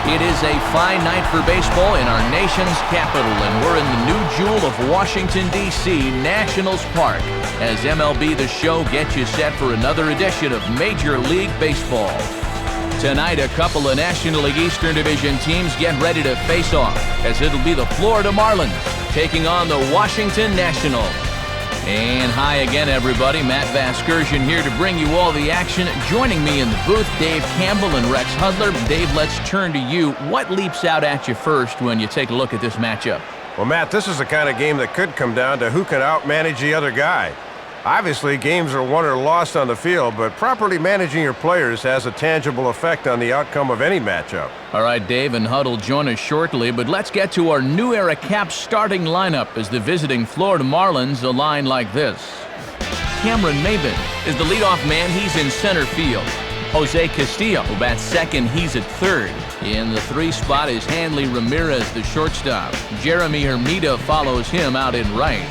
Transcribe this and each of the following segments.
It is a fine night for baseball in our nation's capital, and we're in the new jewel of Washington, D.C., Nationals Park, as MLB The Show gets you set for another edition of Major League Baseball. Tonight, a couple of National League Eastern Division teams get ready to face off, as it'll be the Florida Marlins taking on the Washington Nationals. And hi again, everybody. Matt Vasgersian here to bring you all the action. Joining me in the booth, Dave Campbell and Rex Hudler. Dave, let's turn to you. What leaps out at you first when you take a look at this matchup? Well, Matt, this is the kind of game that could come down to who can outmanage the other guy. Obviously, games are won or lost on the field, but properly managing your players has a tangible effect on the outcome of any matchup. All right, Dave and Hud will join us shortly, but let's get to our new era Caps starting lineup as the visiting Florida Marlins align like this. Cameron Maybin is the leadoff man. He's in center field. Jose Castillo bats second. He's at third. In the 3 spot is Hanley Ramirez, the shortstop. Jeremy Hermida follows him out in right.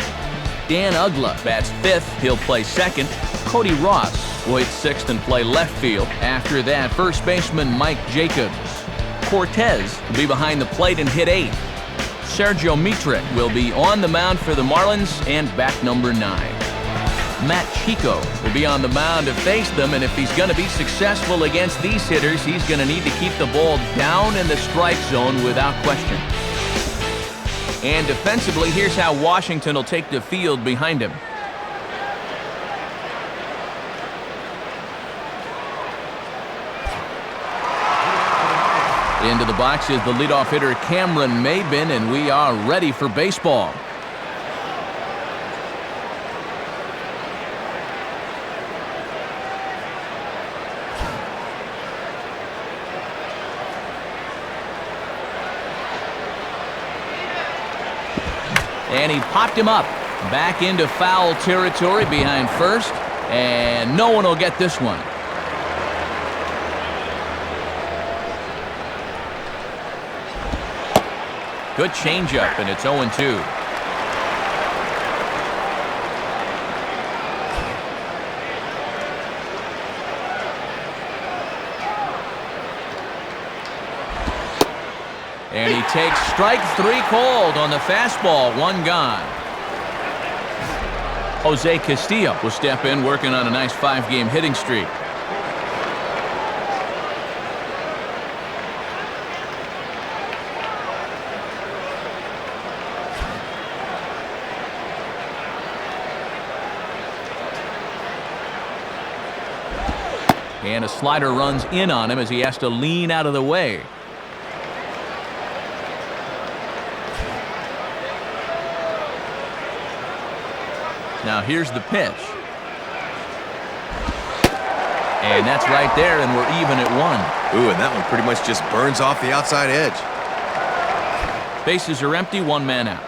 Dan Uggla bats 5th. He'll play second. Cody Ross will hit 6th and play left field. After that, first baseman Mike Jacobs. Cortez will be behind the plate and hit 8th. Sergio Mitre will be on the mound for the Marlins and bat number 9. Matt Chico will be on the mound to face them, and if he's going to be successful against these hitters, he's going to need to keep the ball down in the strike zone without question. And defensively, here's how Washington will take the field behind him. Into the box is the leadoff hitter Cameron Maybin, and we are ready for baseball. And he popped him up back into foul territory behind first, and no one will get this one. Good changeup, and it's 0-2. And he takes strike 3 called on the fastball, 1 gone. Jose Castillo will step in, working on a nice 5-game hitting streak. And a slider runs in on him as he has to lean out of the way. Now here's the pitch. And that's right there, and we're even at 1. Ooh, and that one pretty much just burns off the outside edge. Bases are empty, 1 man out.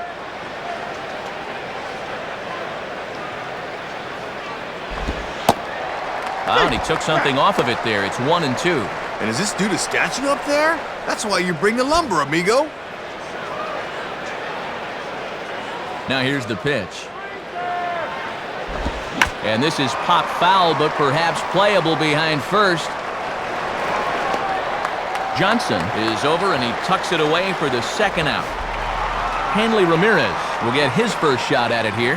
Oh, and he took something off of it there. It's 1-2. And is this dude a statue up there? That's why you bring the lumber, amigo. Now here's the pitch. And this is pop foul, but perhaps playable behind first. Johnson is over, and he tucks it away for the 2nd out. Hanley Ramirez will get his first shot at it here.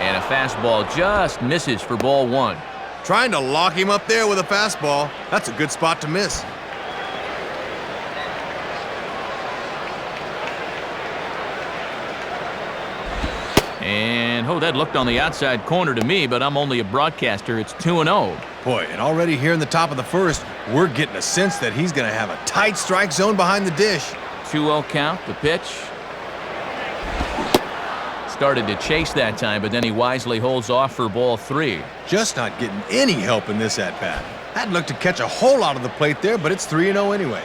And a fastball just misses for ball 1. Trying to lock him up there with a fastball. That's a good spot to miss. And, oh, that looked on the outside corner to me, but I'm only a broadcaster. It's 2-0. Boy, and already here in the top of the 1st, we're getting a sense that he's going to have a tight strike zone behind the dish. 2-0 count, the pitch. Started to chase that time, but then he wisely holds off for ball 3. Just not getting any help in this at-bat. Hadn't looked to catch a whole lot of the plate there, but it's 3-0 anyway.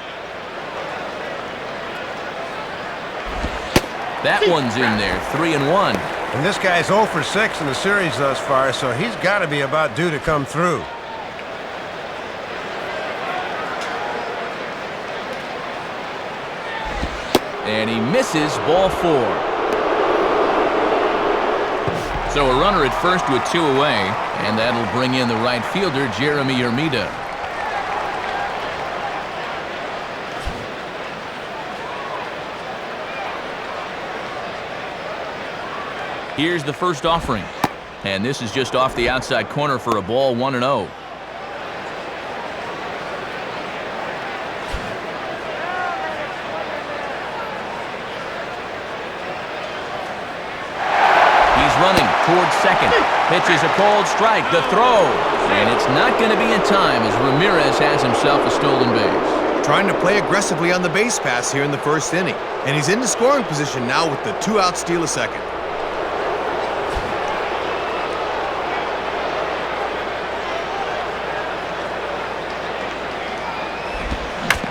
That one's in there, 3-1. And this guy's 0 for 6 in the series thus far, so he's got to be about due to come through. And he misses ball 4. So a runner at first with 2 away, and that'll bring in the right fielder, Jeremy Hermida. Here's the first offering, and this is just off the outside corner for a ball, 1-0. Running towards second. Pitches a cold strike. The throw. And it's not going to be in time as Ramirez has himself a stolen base. Trying to play aggressively on the base pass here in the first inning. And he's in the scoring position now with the 2-out steal a second.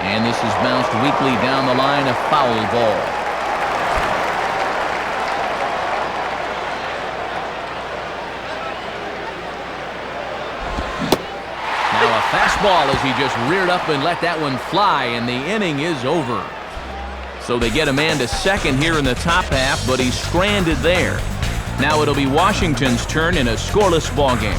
And this is bounced weakly down the line, a foul ball. Fastball as he just reared up and let that one fly, and the inning is over. So they get a man to second here in the top half, but he's stranded there. Now it'll be Washington's turn in a scoreless ball game.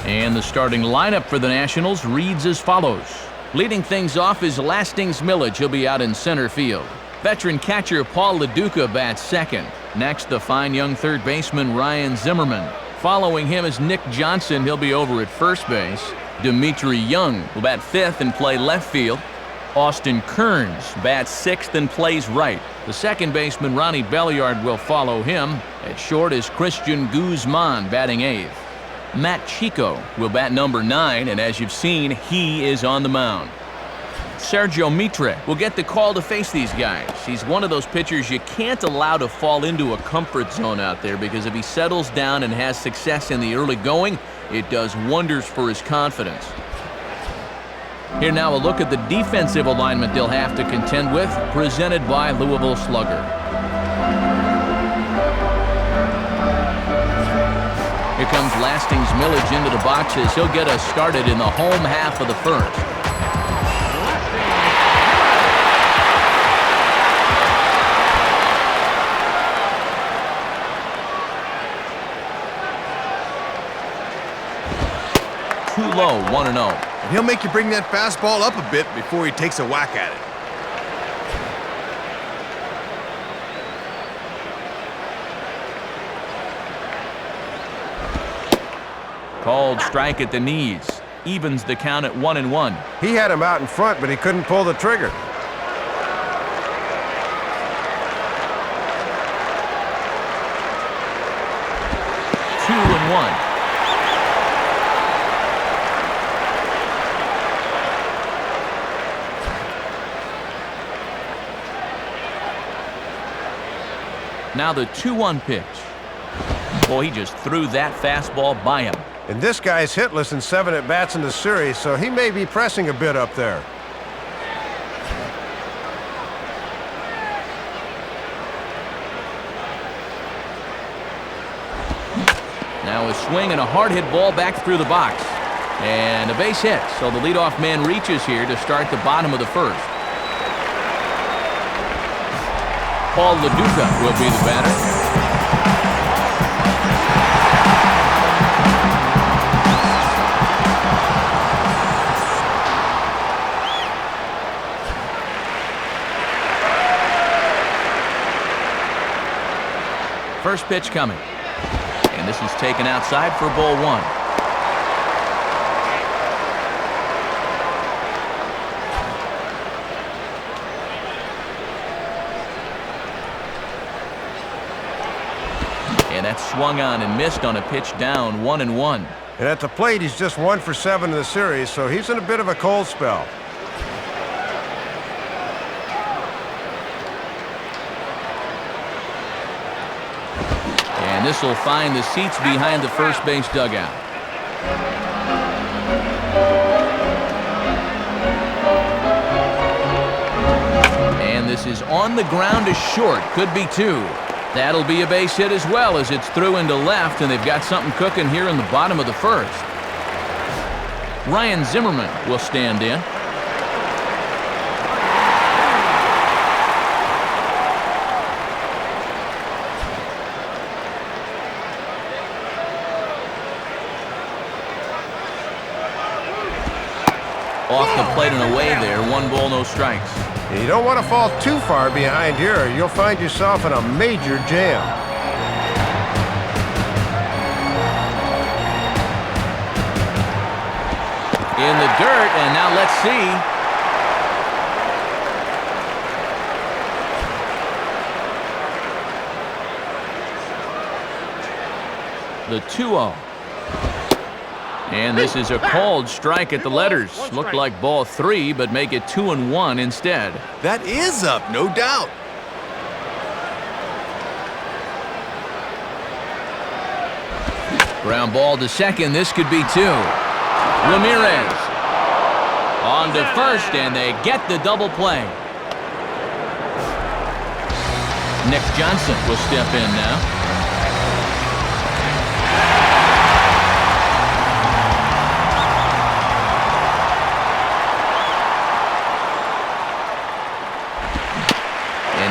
And the starting lineup for the Nationals reads as follows. Leading things off is Lastings Millage. He'll be out in center field. Veteran catcher Paul LaDuca bats second. Next, the fine young third baseman Ryan Zimmerman. Following him is Nick Johnson. He'll be over at first base. Dimitri Young will bat fifth and play left field. Austin Kearns bats sixth and plays right. The second baseman Ronnie Belliard will follow him. At short is Christian Guzman batting eighth. Matt Chico will bat number 9, and as you've seen, he is on the mound. Sergio Mitre will get the call to face these guys. He's one of those pitchers you can't allow to fall into a comfort zone out there, because if he settles down and has success in the early going, it does wonders for his confidence. Here now a look at the defensive alignment they'll have to contend with, presented by Louisville Slugger. Here comes Lastings Millage into the boxes. He'll get us started in the home half of the first. Too low, 1-0. And he'll make you bring that fastball up a bit before he takes a whack at it. Called strike at the knees. Evens the count at 1-1. He had him out in front, but he couldn't pull the trigger. Two and one. Now the 2-1 pitch. Boy, he just threw that fastball by him. And this guy's hitless in 7 at-bats in the series, so he may be pressing a bit up there. Now a swing and a hard-hit ball back through the box. And a base hit, so the leadoff man reaches here to start the bottom of the first. Paul LaDuca will be the batter. First pitch coming. And this is taken outside for ball 1. And that's swung on and missed on a pitch down, 1-1. And at the plate, he's just 1 for 7 in the series, so he's in a bit of a cold spell. And this will find the seats behind the first base dugout. And this is on the ground to short. Could be 2. That'll be a base hit as well, as it's through into left, and they've got something cooking here in the bottom of the first. Ryan Zimmerman will stand in. and away there. 1 ball, no strikes. You don't want to fall too far behind here, or you'll find yourself in a major jam. In the dirt, and now let's see. The 2-0. And this is a called strike at the letters. Looked like ball 3, but make it 2-1 instead. That is up, no doubt. Ground ball to second. This could be 2. Ramirez on to first, and they get the double play. Nick Johnson will step in now.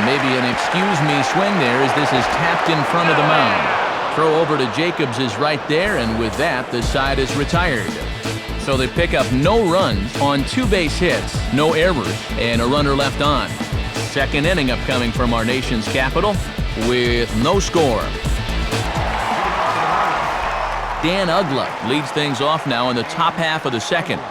Maybe an excuse-me swing there as this is tapped in front of the mound. Throw over to Jacobs is right there, and with that, the side is retired. So they pick up no runs on 2 base hits, no errors, and a runner left on. Second inning upcoming from our nation's capital with no score. Dan Uggla leads things off now in the top half of the second.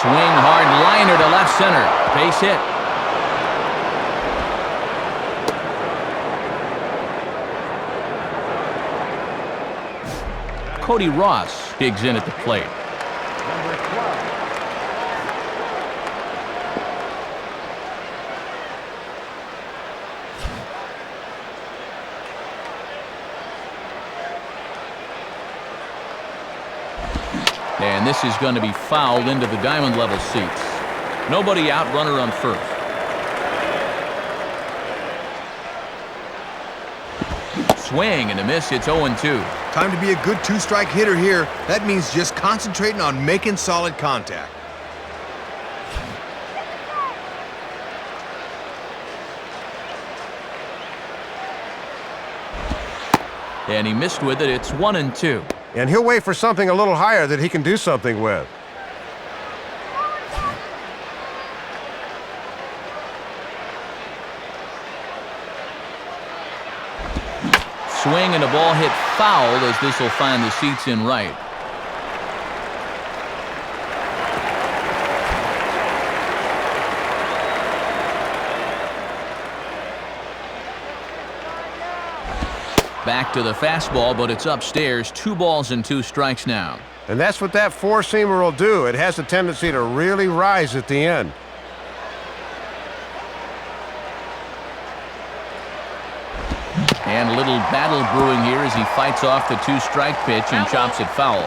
Swing hard liner to left center. Base hit. Cody Ross digs in at the plate. And this is going to be fouled into the diamond level seats. Nobody out, runner on first. Swing and a miss. It's 0-2. Time to be a good 2-strike hitter here. That means just concentrating on making solid contact. And he missed with it. It's 1-2. And he'll wait for something a little higher that he can do something with. Swing and a ball hit foul as this will find the seats in right. Back to the fastball, but it's upstairs. 2 balls and 2 strikes now. And that's what that 4-seamer will do. It has a tendency to really rise at the end. And a little battle brewing here as he fights off the 2-strike pitch and chops it foul.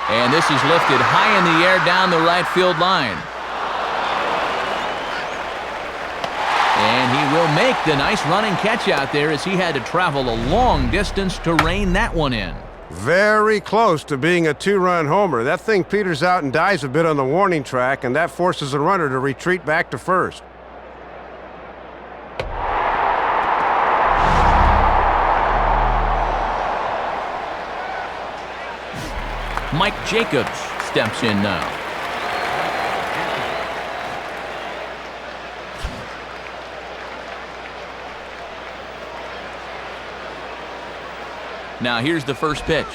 And this is lifted high in the air down the right field line. And he will make the nice running catch out there as he had to travel a long distance to rein that one in. Very close to being a 2-run homer. That thing peters out and dies a bit on the warning track, and that forces the runner to retreat back to first. Mike Jacobs steps in now. Now here's the first pitch.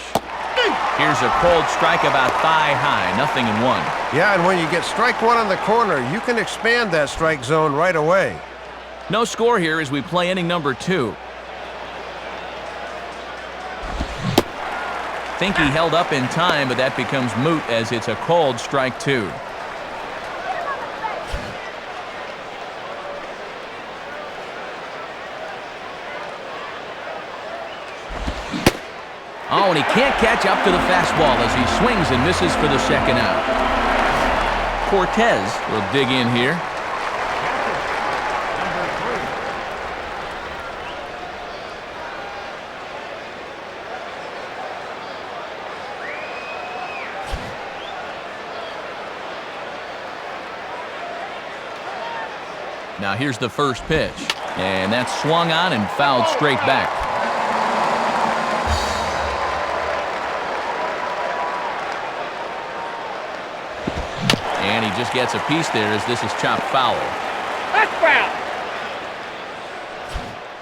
Here's a cold strike about thigh high, 0-1. Yeah, and when you get strike 1 on the corner, you can expand that strike zone right away. No score here as we play inning number 2. Think he held up in time, but that becomes moot as it's a called strike 2. Oh, and he can't catch up to the fastball as he swings and misses for the second out. Cortez will dig in here. Now here's the first pitch. And that's swung on and fouled straight back. And he just gets a piece there as this is chopped foul. That's foul.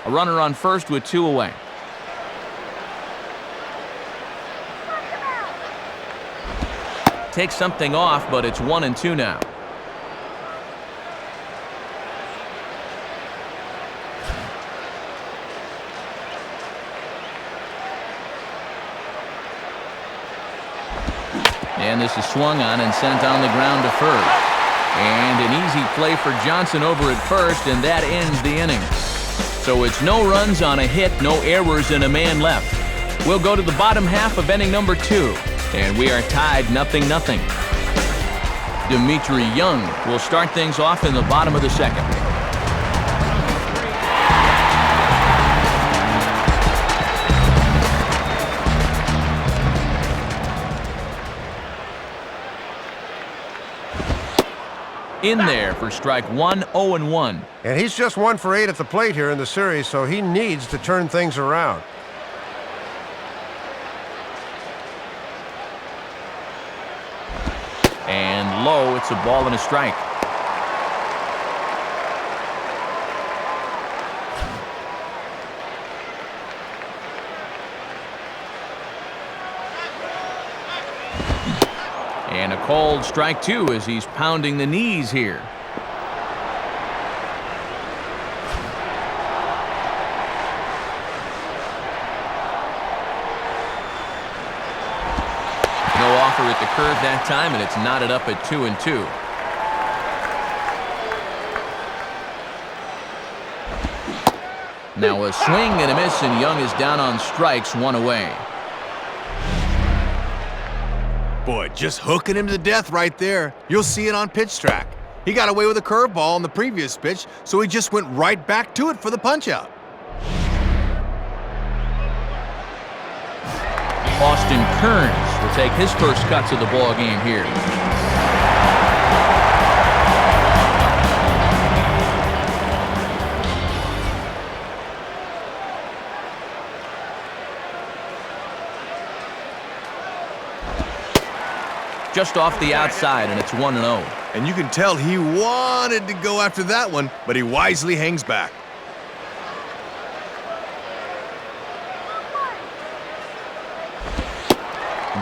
A runner on first with 2 away. Takes something off, but it's 1-2 now. And this is swung on and sent on the ground to first. And an easy play for Johnson over at first, and that ends the inning. So it's no runs on a hit, no errors, and a man left. We'll go to the bottom half of inning number 2, and we are tied 0-0. Dimitri Young will start things off in the bottom of the second. In there for strike 1, 0-1. And he's just 1 for 8 at the plate here in the series, so he needs to turn things around. And low, it's a ball and a strike. And a called strike 2 as he's pounding the knees here. No offer at the curve that time, and it's knotted up at 2-2. Now a swing and a miss, and Young is down on strikes, 1 away. Boy, just hooking him to death right there. You'll see it on pitch track. He got away with a curveball on the previous pitch, so he just went right back to it for the punch-out. Austin Kearns will take his first cuts of the ball game here. Just off the outside, and it's 1-0. And you can tell he wanted to go after that one, but he wisely hangs back.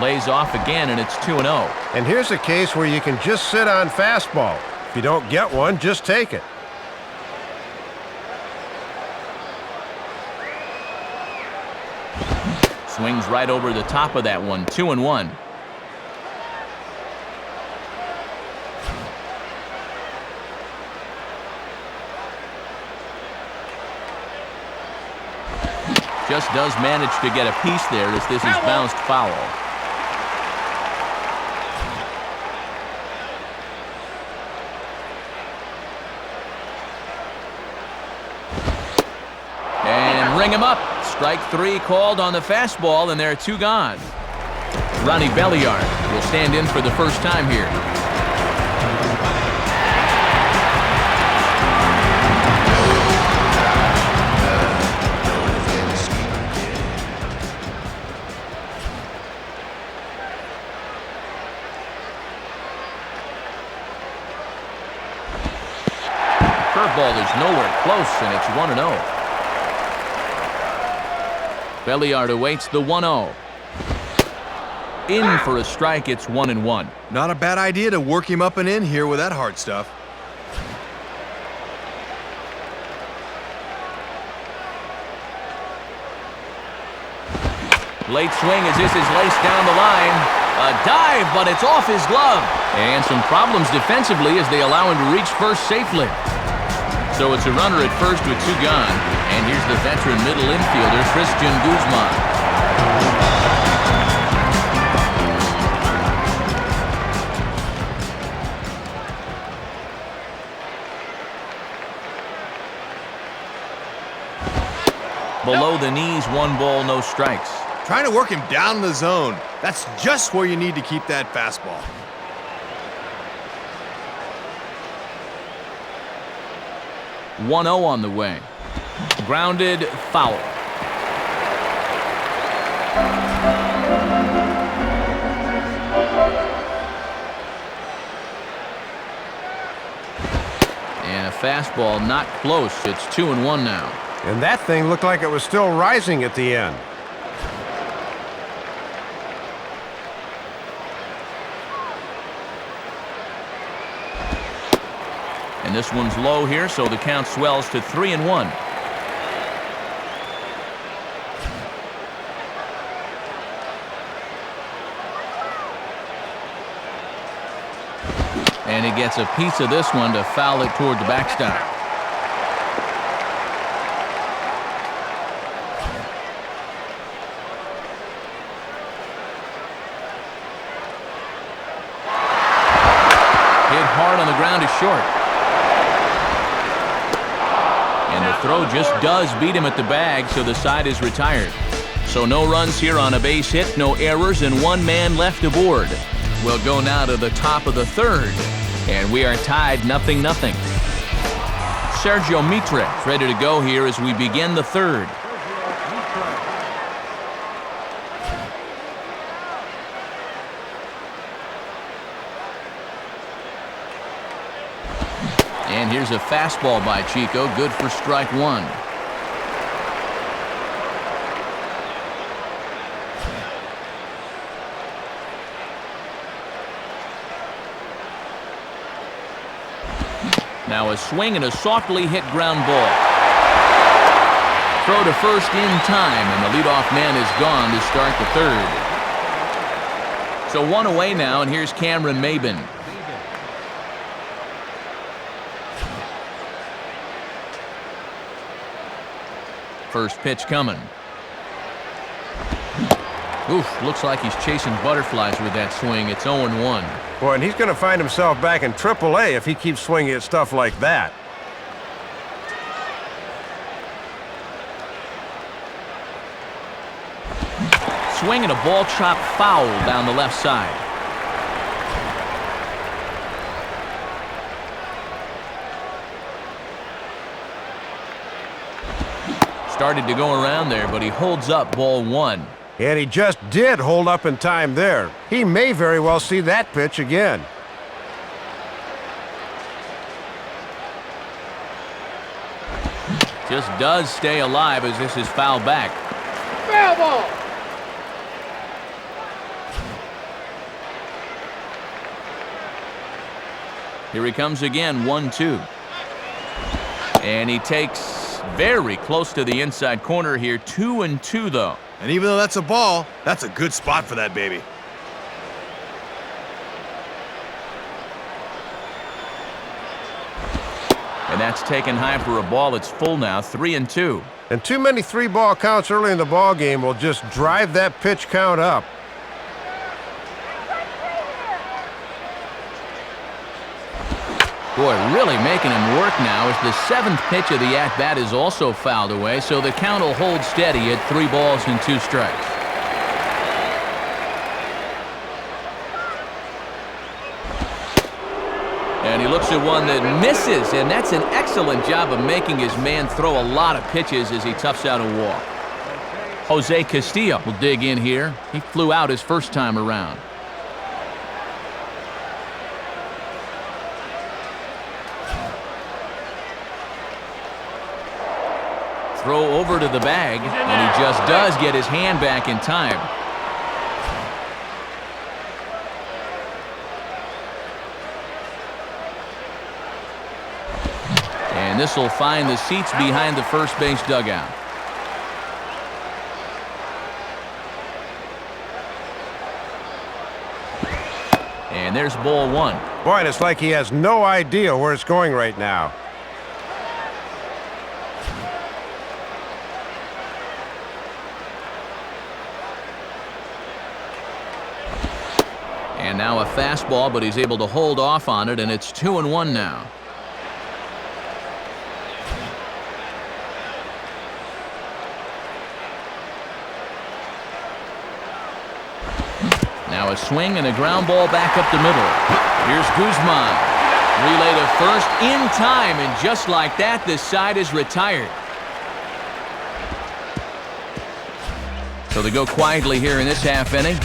Lays off again, and it's 2-0. And here's a case where you can just sit on fastball. If you don't get one, just take it. Swings right over the top of that one, 2-1. Just does manage to get a piece there as this is bounced foul. And ring him up. Strike 3 called on the fastball, and there are 2 gone. Ronnie Belliard will stand in for the first time here. Curveball is nowhere close, and it's 1-0. Belliard awaits the 1-0. In for a strike, it's 1-1. Not a bad idea to work him up and in here with that hard stuff. Late swing as this is laced down the line. A dive, but it's off his glove. And some problems defensively as they allow him to reach first safely. So it's a runner at first with 2 gone. And here's the veteran middle infielder, Christian Guzman. Below the knees, 1 ball, no strikes. Trying to work him down in the zone. That's just where you need to keep that fastball. 1-0 on the way. Grounded, foul. And a fastball not close. It's 2-1 now. And that thing looked like it was still rising at the end. And this one's low here, so the count swells to 3-1. And he gets a piece of this one to foul it toward the backstop. Hit hard on the ground is short. And the throw just does beat him at the bag, so the side is retired. So no runs here on a base hit, no errors, and one man left aboard. We'll go now to the top of the third, and we are tied 0-0. Sergio Mitre ready to go here as we begin the third. And here's a fastball by Chico, good for strike one. Now a swing and a softly hit ground ball. Throw to first in time, and the leadoff man is gone to start the third. So one away now, and here's Cameron Maybin. First pitch coming. Oof, looks like he's chasing butterflies with that swing. It's 0-1. Boy, and he's going to find himself back in AAA if he keeps swinging at stuff like that. Swing and a ball chop foul down the left side. Started to go around there, but he holds up ball one. And he just did hold up in time there. He may very well see that pitch again. Just does stay alive as this is foul back. Foul ball. Here he comes again, 1-2. And he takes very close to the inside corner here, 2-2 though. And even though that's a ball, that's a good spot for that baby. And that's taken high for a ball. It's full now, 3-2. And too many 3-ball counts early in the ball game will just drive that pitch count up. Boy, really making him work now as the seventh pitch of the at-bat is also fouled away, so the count will hold steady at 3 balls and 2 strikes. And he looks at one that misses, and that's an excellent job of making his man throw a lot of pitches as he toughs out a walk. Jose Castillo will dig in here. He flew out his first time around. Throw over to the bag, and he just does get his hand back in time. And this will find the seats behind the first base dugout. And there's ball one. Boy, and it's like he has no idea where it's going right now. And now a fastball, but he's able to hold off on it, and it's 2-1 now. Now a swing and a ground ball back up the middle. Here's Guzman. Relay to first in time, and just like that, this side is retired. So they go quietly here in this half inning.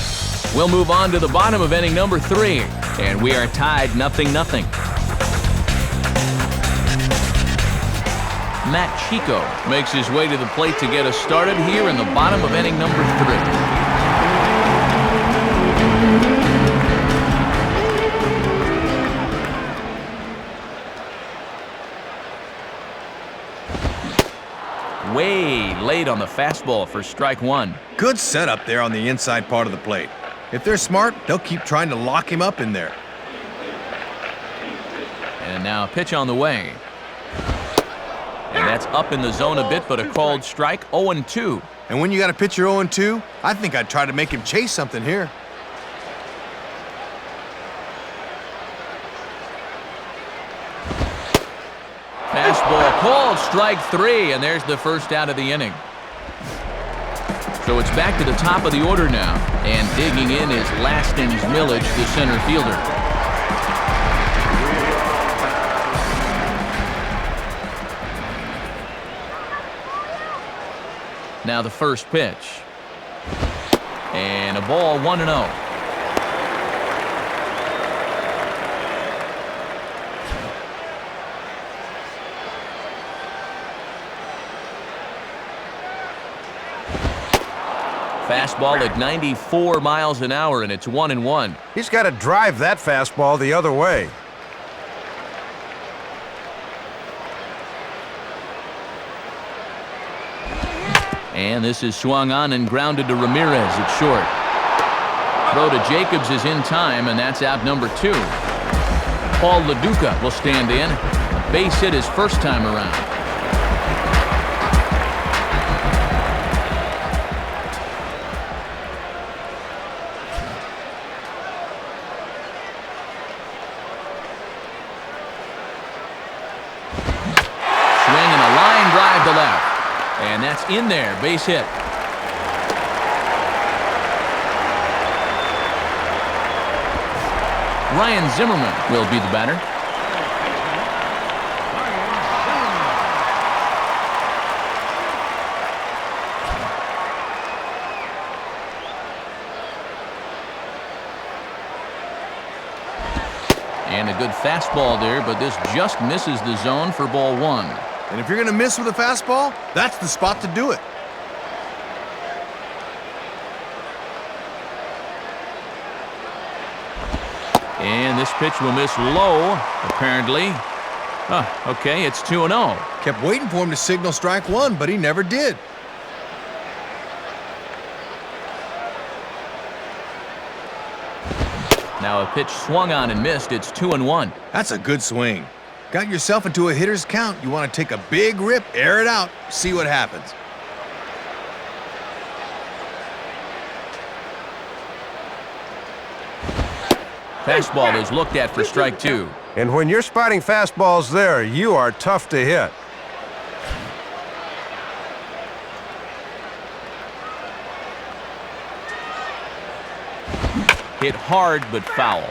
We'll move on to the bottom of inning number 3, and we are tied 0-0. Matt Chico makes his way to the plate to get us started here in the bottom of inning number 3. Way late on the fastball for strike 1. Good setup there on the inside part of the plate. If they're smart, they'll keep trying to lock him up in there. And now a pitch on the way. And that's up in the zone a bit, but a called strike. 0-2. And when you got a pitcher 0-2, I think I'd try to make him chase something here. Fastball called, strike 3, and there's the first out of the inning. So it's back to the top of the order now, and digging in is Laston's Millage, the center fielder. Now the first pitch. And a ball, 1-0. Fastball at 94 miles an hour, and it's 1-1. He's got to drive that fastball the other way. And this is swung on and grounded to Ramirez at short. Throw to Jacobs is in time, and that's out number 2. Paul LaDuca will stand in. A base hit his first time around. And that's in there, base hit. Ryan Zimmerman will be the batter. And a good fastball there, but this just misses the zone for ball 1. And if you're going to miss with a fastball, that's the spot to do it. And this pitch will miss low, apparently. Okay, it's 2-0. Kept waiting for him to signal strike 1, but he never did. Now a pitch swung on and missed. It's 2-1. That's a good swing. Got yourself into a hitter's count. You want to take a big rip, air it out, see what happens. Fastball is looked at for strike 2. And when you're spotting fastballs there, you are tough to hit. Hit hard but foul.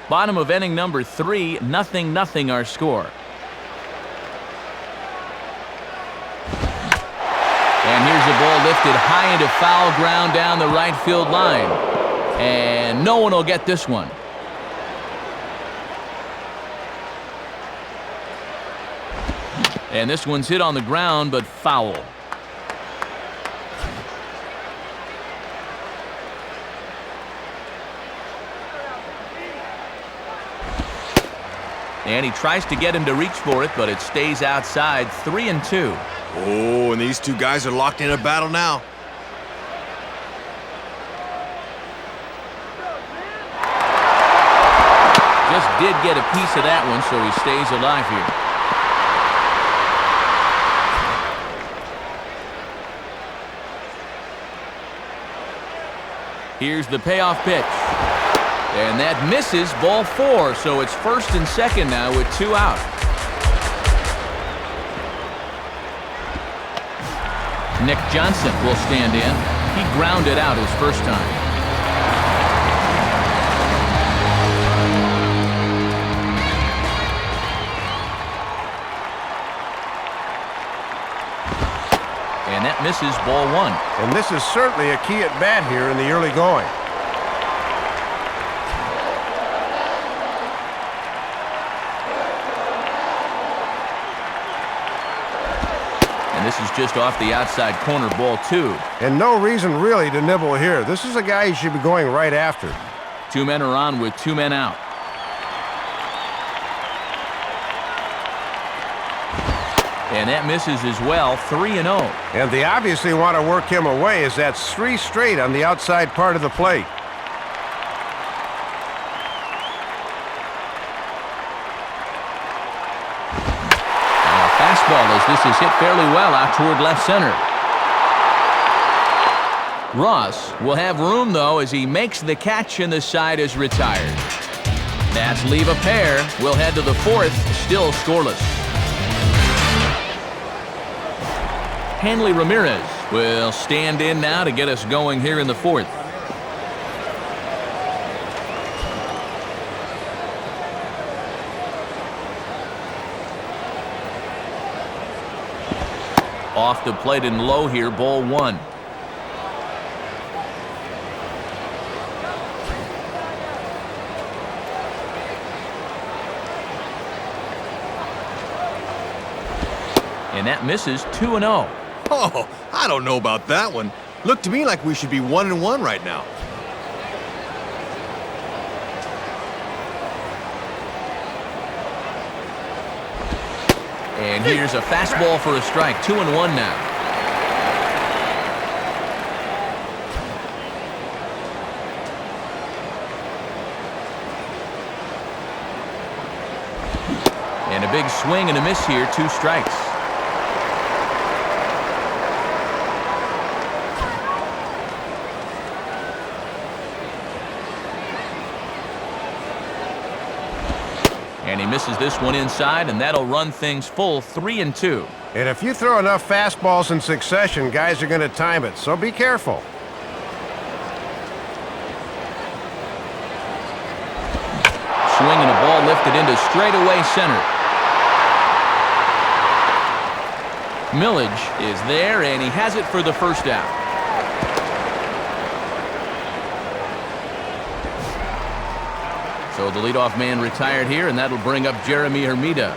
Bottom of inning number 3, 0-0 our score. And here's a ball lifted high into foul ground down the right field line. And no one will get this one. And this one's hit on the ground, but foul. And he tries to get him to reach for it, but it stays outside. 3-2. Oh, and these two guys are locked in a battle now. Just did get a piece of that one, so he stays alive here. Here's the payoff pitch. And that misses, ball 4, so it's first and second now with 2 out. Nick Johnson will stand in. He grounded out his first time. And that misses, ball one. And this is certainly a key at bat here in the early going. And this is just off the outside corner, ball two. And no reason really to nibble here. This is a guy you should be going right after. 2 men are on with 2 men out. And that misses as well, 3-0. And they obviously want to work him away, as that's 3 straight on the outside part of the plate. And a fastball as this is hit fairly well out toward left center. Ross will have room, though, as he makes the catch and the side is retired. Nats leave a pair. We'll head to the 4th, still scoreless. Hanley Ramirez will stand in now to get us going here in the 4th. Off the plate and low here, ball one. And that misses, 2-0. Oh, I don't know about that one. Looked to me like we should be 1-1 right now. And here's a fastball for a strike, 2-1 now. And a big swing and a miss here, 2 strikes. And he misses this one inside, and that'll run things full, 3-2. And if you throw enough fastballs in succession, guys are going to time it, so be careful. Swing and a ball lifted into straightaway center. Millage is there, and he has it for the first out. So the leadoff man retired here, and that'll bring up Jeremy Hermida.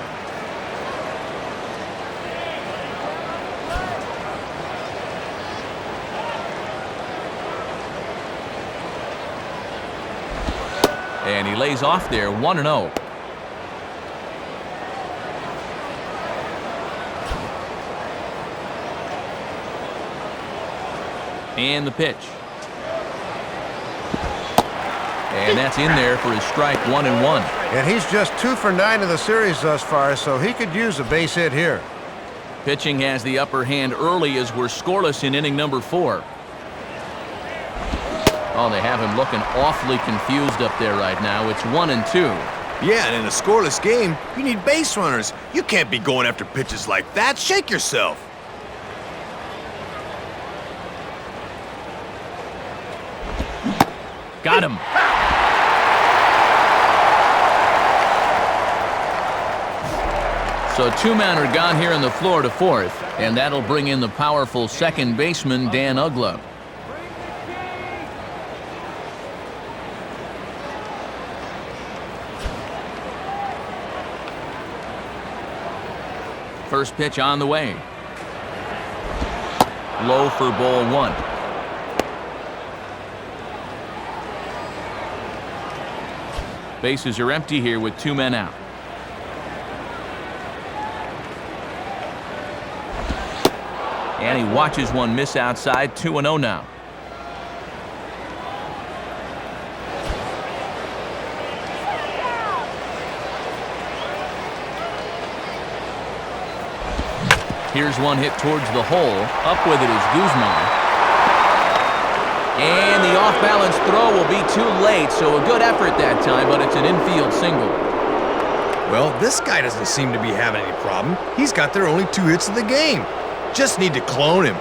And he lays off there, 1-0. And the pitch. And that's in there for his strike, 1-1. And he's just 2 for 9 in the series thus far, so he could use a base hit here. Pitching has the upper hand early as we're scoreless in inning number 4. Oh, they have him looking awfully confused up there right now. It's 1-2. Yeah, and in a scoreless game, you need base runners. You can't be going after pitches like that. Shake yourself. Got him. So 2 men are gone here in the Florida 4th, and that'll bring in the powerful second baseman, Dan Uggla. First pitch on the way. Low for ball 1. Bases are empty here with 2 men out. And he watches one miss outside, 2-0 now. Here's one hit towards the hole. Up with it is Guzman. And the off-balance throw will be too late, so a good effort that time, but it's an infield single. Well, this guy doesn't seem to be having any problem. He's got their only 2 hits of the game. Just need to clone him.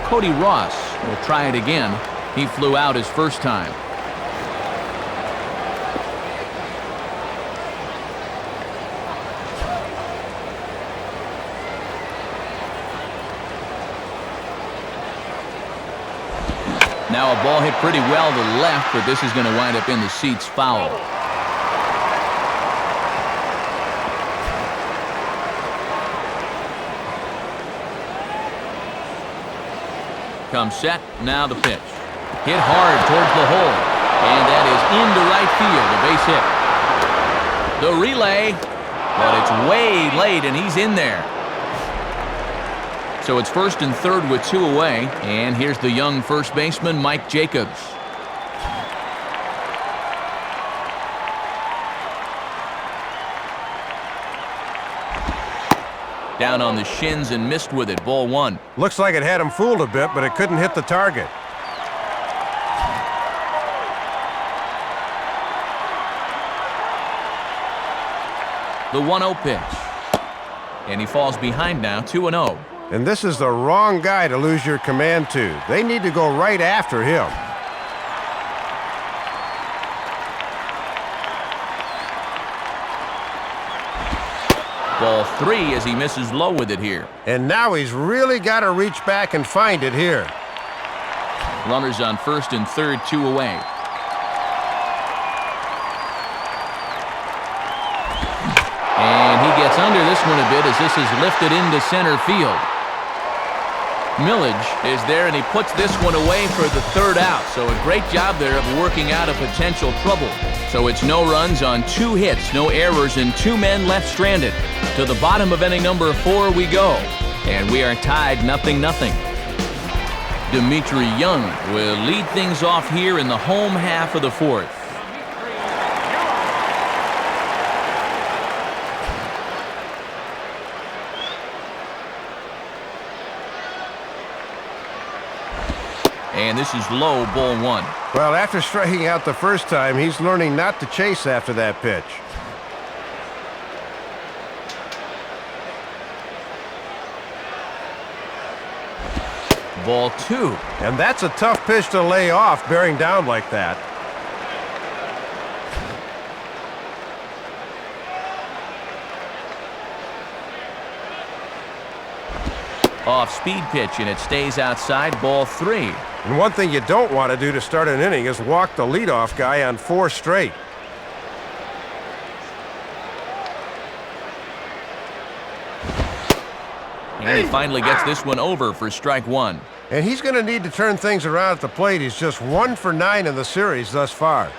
Cody Ross will try it again. He flew out his first time. Now a ball hit pretty well to left, but this is going to wind up in the seats foul. Comes set, now the pitch. Hit hard towards the hole, and that is into right field, a base hit. The relay, but it's way late, and he's in there. So it's first and third with 2 away, and here's the young first baseman, Mike Jacobs. Down on the shins and missed with it, ball 1. Looks like it had him fooled a bit, but it couldn't hit the target. The 1-0 pitch. And he falls behind now, 2-0. And this is the wrong guy to lose your command to. They need to go right after him. Ball 3 as he misses low with it here. And now he's really got to reach back and find it here. Runners on first and third, 2 away. And he gets under this one a bit as this is lifted into center field. Millage is there, and he puts this one away for the 3rd out. So a great job there of working out a potential trouble. So it's no runs on 2 hits, no errors, and 2 men left stranded. To the bottom of inning number 4 we go. And we are tied 0-0. Dimitri Young will lead things off here in the home half of the 4th. And this is low, ball 1. Well, after striking out the first time, he's learning not to chase after that pitch. Ball 2. And that's a tough pitch to lay off, bearing down like that. Off-speed pitch, and it stays outside, ball 3. And one thing you don't want to do to start an inning is walk the leadoff guy on 4 straight. And he finally gets this one over for strike 1. And he's going to need to turn things around at the plate. He's just 1 for 9 in the series thus far.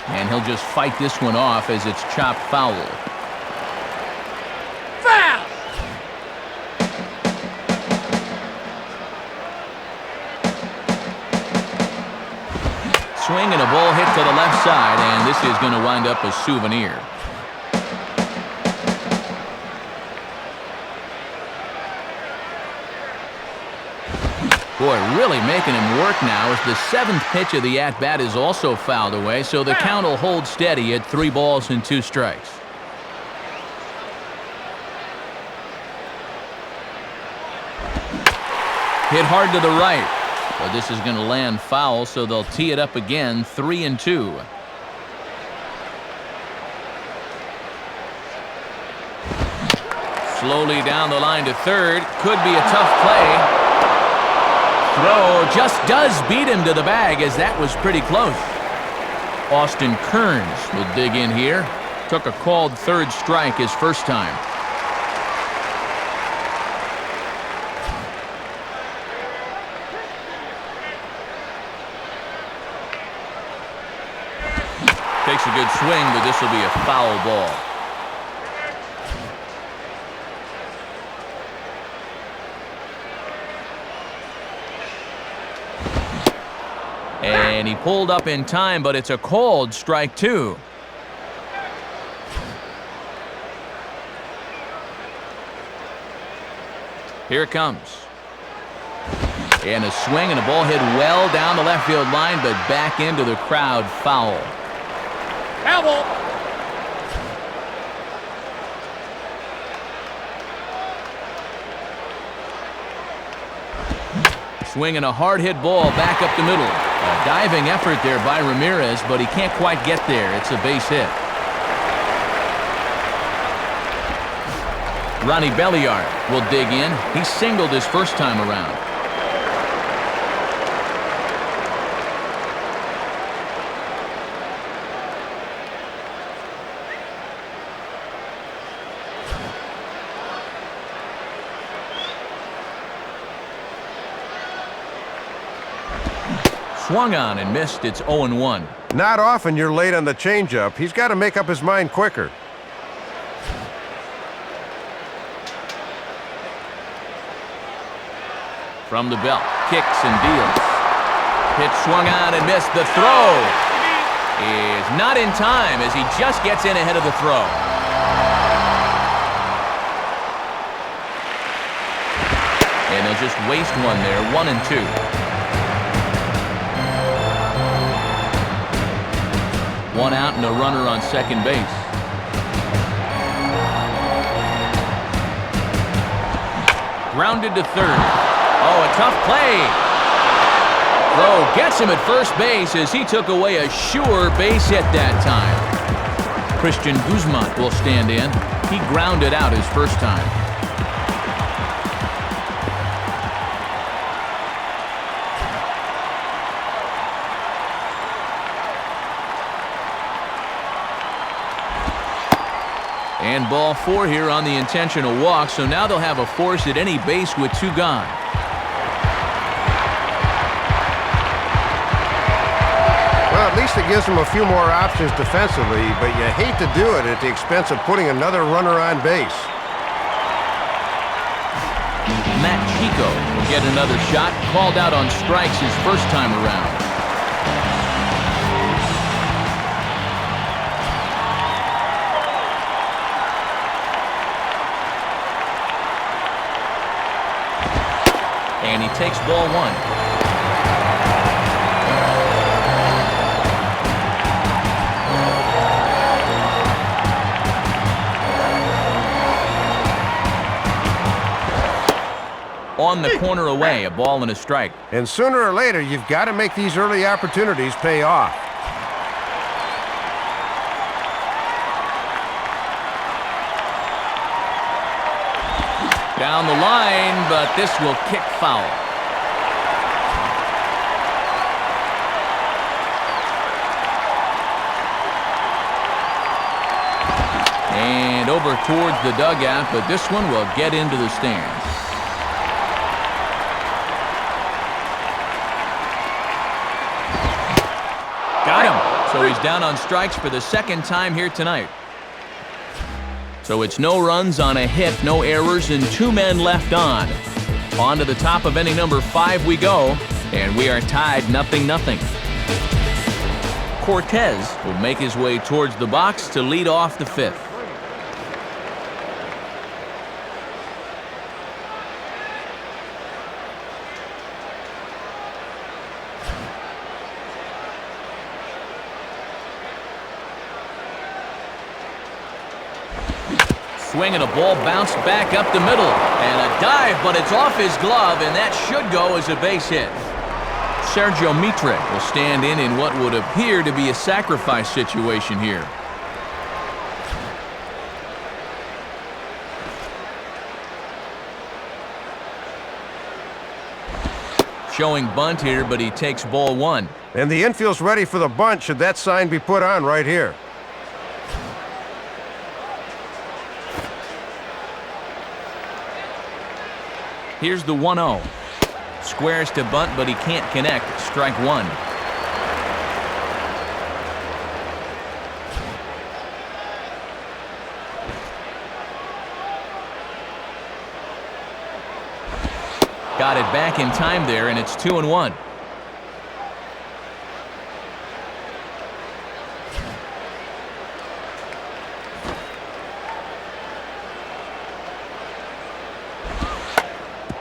And he'll just fight this one off as it's chopped foul. Foul! Swing and a ball hit to the left side, and this is going to wind up a souvenir. Boy, really making him work now as the 7th pitch of the at-bat is also fouled away, so the count will hold steady at 3 balls and 2 strikes. Hit hard to the right, but this is going to land foul, so they'll tee it up again, 3-2. Slowly down the line to third, could be a tough play. Throw just does beat him to the bag, as that was pretty close. Austin Kearns will dig in here. Took a called 3rd strike his first time. Takes a good swing, but this will be a foul ball. And he pulled up in time, but it's a called strike 2. Here it comes. And a swing and a ball hit well down the left field line, but back into the crowd, foul. Foul ball. Swinging a hard-hit ball back up the middle. A diving effort there by Ramirez, but he can't quite get there. It's a base hit. Ronnie Belliard will dig in. He singled his first time around. Swung on and missed. It's 0-1. Not often you're late on the changeup. He's got to make up his mind quicker. From the belt, kicks and deals. Pitch swung on and missed. The throw is not in time as he just gets in ahead of the throw. And they'll just waste one there, 1-2. 1 out and a runner on second base. Grounded to third. Oh, a tough play. Throw gets him at first base as he took away a sure base hit that time. Christian Guzman will stand in. He grounded out his first time. And ball 4 here on the intentional walk, so now they'll have a force at any base with 2 gone. Well, at least it gives them a few more options defensively, but you hate to do it at the expense of putting another runner on base. Matt Chico will get another shot, called out on strikes his first time around. And he takes ball 1. On the corner away, a ball and a strike. And sooner or later, you've got to make these early opportunities pay off. Down the line, but this will kick foul. And over towards the dugout, but this one will get into the stands. Got him. So he's down on strikes for the second time here tonight. So it's no runs on a hit, no errors, and 2 men left on. On to the top of inning number 5 we go, and we are tied 0-0. Cortez will make his way towards the box to lead off the 5th. Swing and a ball bounced back up the middle. And a dive, but it's off his glove, and that should go as a base hit. Sergio Mitre will stand in what would appear to be a sacrifice situation here. Showing bunt here, but he takes ball 1. And the infield's ready for the bunt should that sign be put on right here. Here's the 1-0. Squares to bunt, but he can't connect. Strike 1. Got it back in time there, and it's 2-1.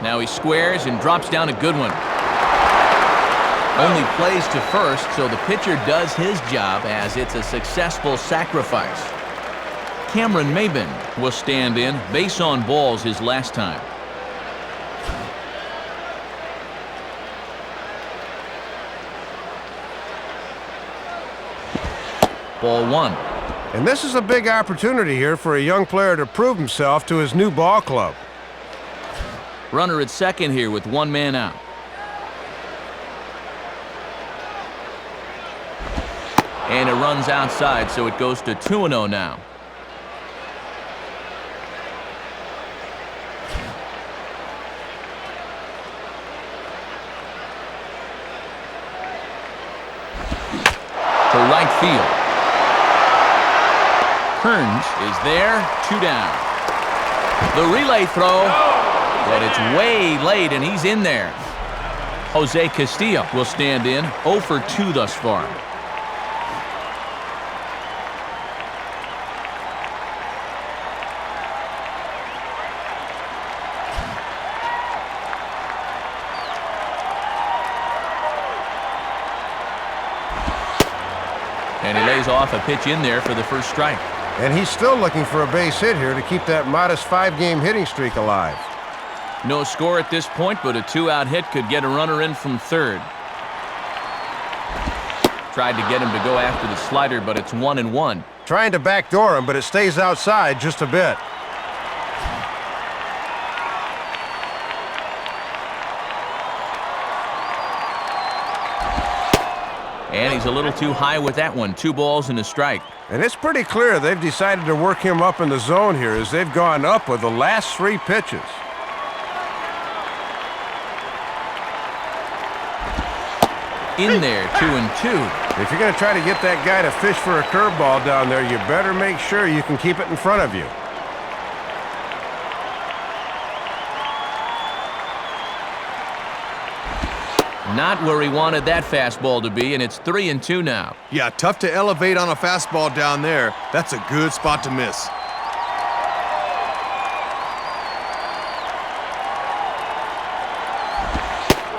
Now he squares and drops down a good one. Only plays to first, so the pitcher does his job as it's a successful sacrifice. Cameron Maben will stand in. Base on balls his last time. Ball 1. And this is a big opportunity here for a young player to prove himself to his new ball club. Runner at second here with one man out. And it runs outside, so it goes to 2-0 now. To right field. Kearns is there, 2 down. The relay throw, but it's way late, and he's in there. Jose Castillo will stand in, 0 for 2 thus far. And he lays off a pitch in there for the first strike. And he's still looking for a base hit here to keep that modest 5-game hitting streak alive. No score at this point, but a 2-out hit could get a runner in from third. Tried to get him to go after the slider, but it's 1-1. Trying to backdoor him, but it stays outside just a bit. And he's a little too high with that one. 2 balls and a strike. And it's pretty clear they've decided to work him up in the zone here as they've gone up with the last 3 pitches. In there, 2-2. If you're going to try to get that guy to fish for a curveball down there, you better make sure you can keep it in front of you. Not where he wanted that fastball to be, and it's 3-2 now. Yeah, tough to elevate on a fastball down there. That's a good spot to miss.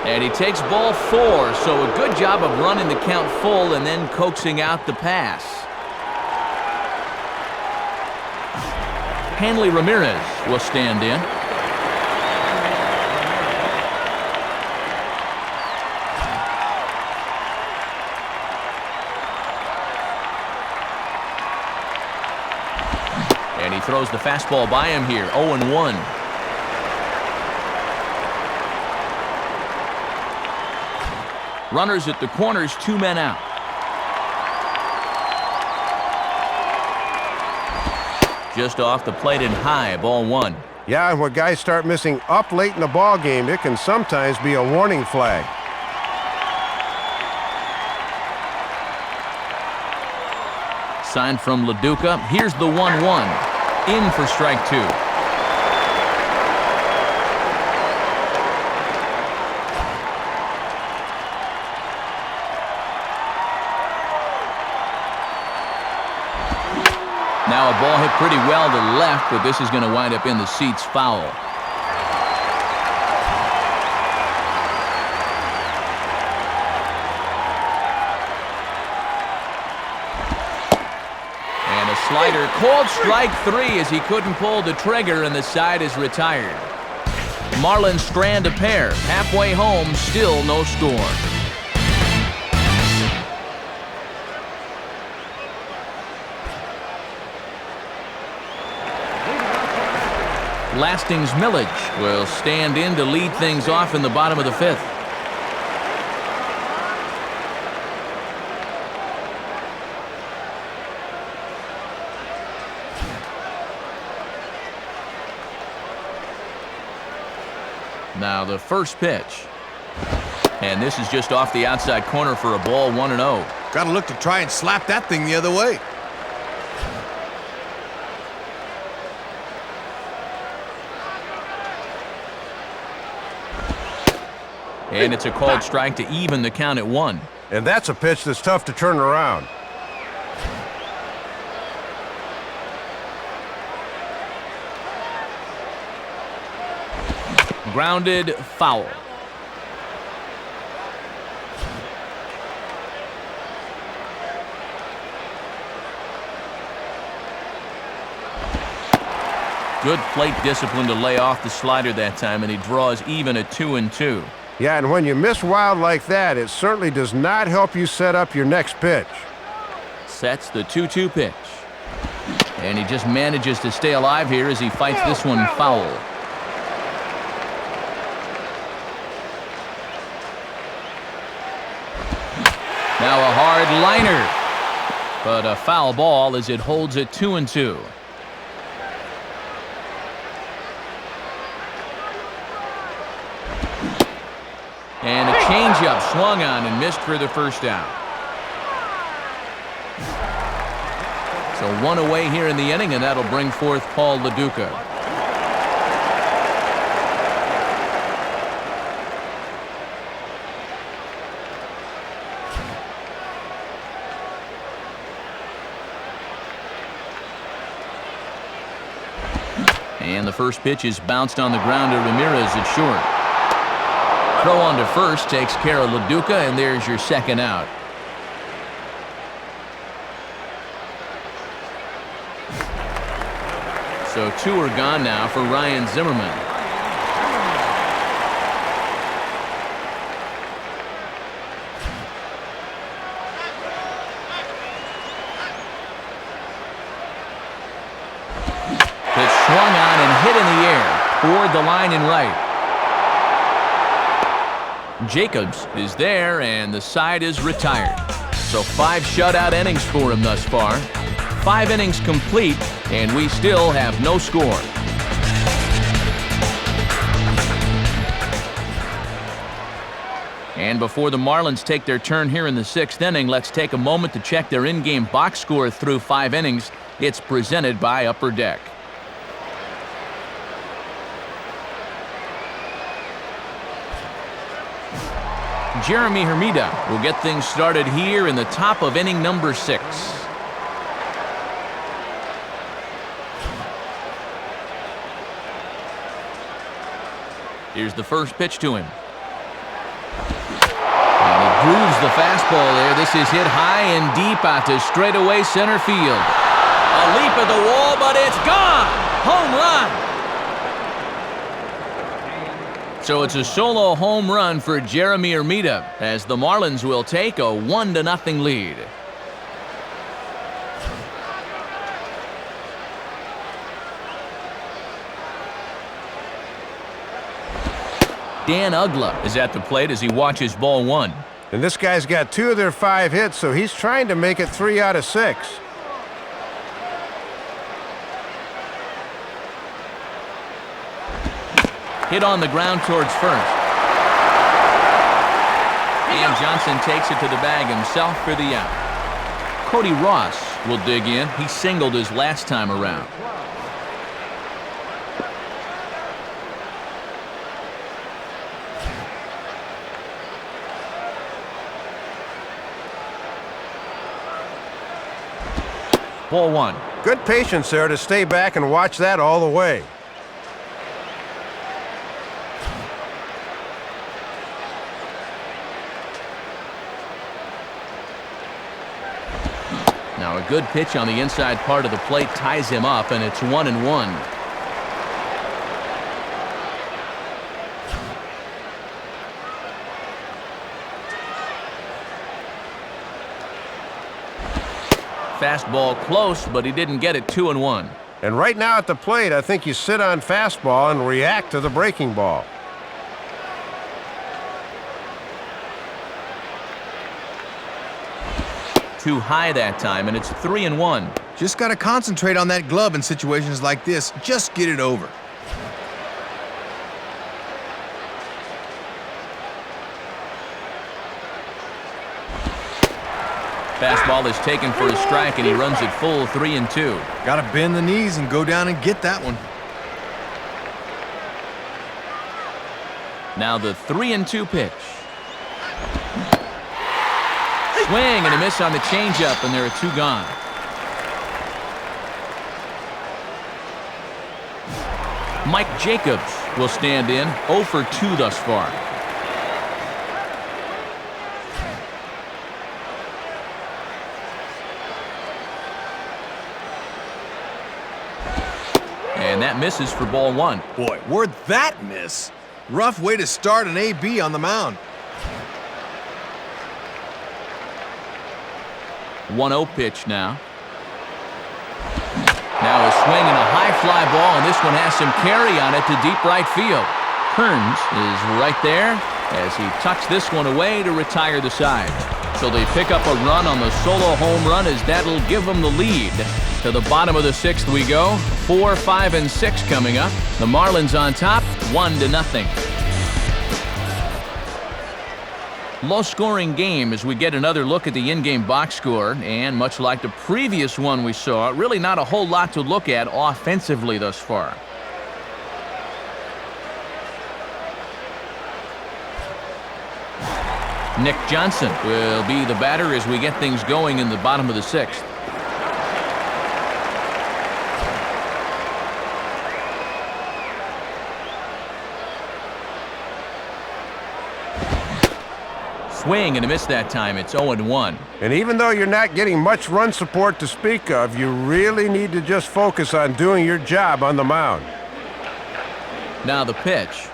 And he takes ball 4, so a good job of running the count full and then coaxing out the pass. Hanley Ramirez will stand in. And he throws the fastball by him here, 0-1. Runners at the corners, 2 men out. Just off the plate and high, ball 1. Yeah, and when guys start missing up late in the ball game, it can sometimes be a warning flag. Sign from LaDuca. Here's the 1-1. In for strike 2. Now a ball hit pretty well to left, but this is going to wind up in the seats foul. And a slider called strike 3 as he couldn't pull the trigger, and the side is retired. Marlins strand a pair. Halfway home, still no score. Lastings Millage will stand in to lead things off in the bottom of the 5th. Now the first pitch. And this is just off the outside corner for a ball, 1-0. Got to look to try and slap that thing the other way. And it's a called strike to even the count at 1. And that's a pitch that's tough to turn around. Grounded, foul. Good plate discipline to lay off the slider that time, and he draws even at 2-2. Yeah, and when you miss wild like that, it certainly does not help you set up your next pitch. Sets the 2-2 pitch. And he just manages to stay alive here as he fights this one foul. Now a hard liner. But a foul ball as it holds it 2-2. And a changeup swung on and missed for the first out. So one away here in the inning, and that'll bring forth Paul LaDuca. And the first pitch is bounced on the ground to Ramirez at short. Throw on to first takes care of LaDuca, and there's your second out. So two are gone now for Ryan Zimmerman. Pitch swung on and hit in the air toward the line and right. Jacobs is there, and the side is retired. So 5 shutout innings for him thus far. 5 innings complete, and we still have no score. And before the Marlins take their turn here in the 6th inning, let's take a moment to check their in-game box score through 5 innings. It's presented by Upper Deck. Jeremy Hermida will get things started here in the top of inning number 6. Here's the first pitch to him. And he grooves the fastball there. This is hit high and deep out to straightaway center field. A leap at the wall, but it's gone! Home run! So it's a solo home run for Jeremy Hermida as the Marlins will take a 1-0 lead. Dan Ugla is at the plate as he watches ball 1. And this guy's got 2 of their 5 hits, so he's trying to make it 3 out of 6. Hit on the ground towards first. And Johnson takes it to the bag himself for the out. Cody Ross will dig in. He singled his last time around. Ball 1. Good patience there to stay back and watch that all the way. Now a good pitch on the inside part of the plate ties him up, and it's 1-1. Fastball close, but he didn't get it. 2-1. And right now at the plate, I think you sit on fastball and react to the breaking ball. Too high that time, and it's 3-1. Just got to concentrate on that glove in situations like this. Just get it over. Fastball is taken for a strike, and he runs it full 3-2. Got to bend the knees and go down and get that one. Now the 3-2 pitch. Swing and a miss on the changeup, and there are 2 gone. Mike Jacobs will stand in, 0 for 2 thus far. And that misses for ball 1. Boy, where'd that miss? Rough way to start an AB on the mound. 1-0 pitch now. swing and a high fly ball, and this one has some carry on it to deep right field. Kearns is right there as he tucks this one away to retire the side. So they pick up a run on the solo home run as that'll give them the lead. To the bottom of the 6th we go. 4, 5, and 6 coming up. The Marlins on top, 1-0. Low-scoring game as we get another look at the in-game box score. And much like the previous one we saw, really not a whole lot to look at offensively thus far. Nick Johnson will be the batter as we get things going in the bottom of the 6th. Swing and a miss that time. It's 0-1. And even though you're not getting much run support to speak of, you really need to just focus on doing your job on the mound. Now the pitch.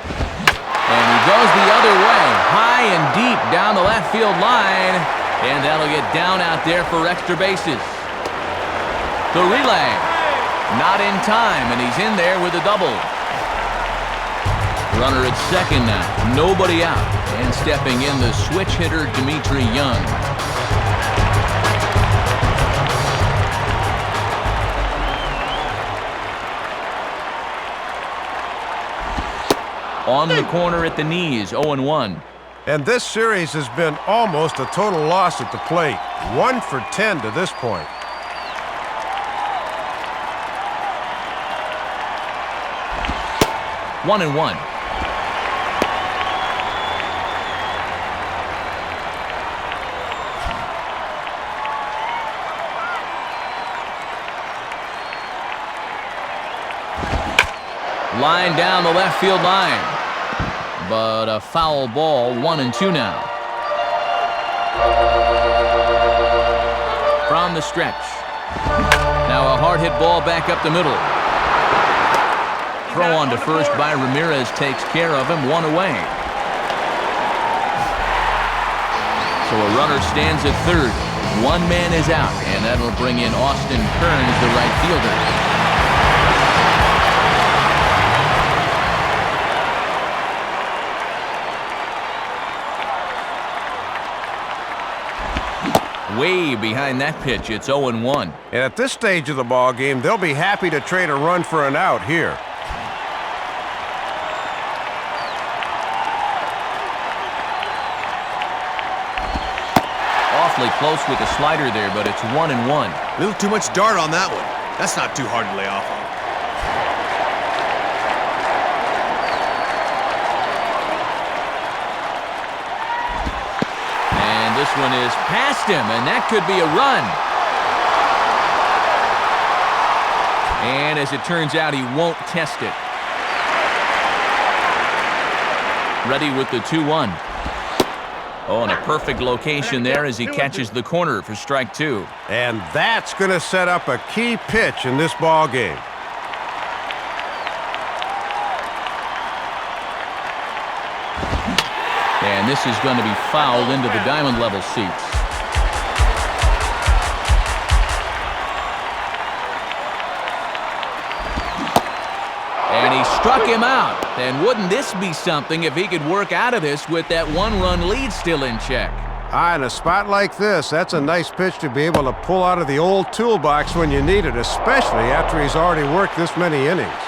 And he goes the other way, high and deep down the left field line. And that'll get down out there for extra bases. The relay. Not in time, and he's in there with a double. Runner at second now. Nobody out. And stepping in, the switch hitter, Dimitri Young. On the corner at the knees, 0-1. And this series has been almost a total loss at the plate. 1 for 10 to this point. One and one. Line down the left field line. But a foul ball, 1-2 now. From the stretch. Now a hard hit ball back up the middle. Throw on to first by Ramirez takes care of him, 1 away. So a runner stands at third. 1 man is out, and that'll bring in Austin Kearns, the right fielder. Way behind that pitch, it's 0-1. And at this stage of the ball game, they'll be happy to trade a run for an out here. Awfully close with the slider there, but it's 1-1. A little too much dart on that one. That's not too hard to lay off on. This one is past him, and that could be a run. And as it turns out, he won't test it. Ready with the 2-1. Oh, and a perfect location there as he catches the corner for strike 2. And that's going to set up a key pitch in this ball game. And this is going to be fouled into the diamond level seats. And he struck him out. And wouldn't this be something if he could work out of this with that 1-run lead still in check? In a spot like this, that's a nice pitch to be able to pull out of the old toolbox when you need it, especially after he's already worked this many innings.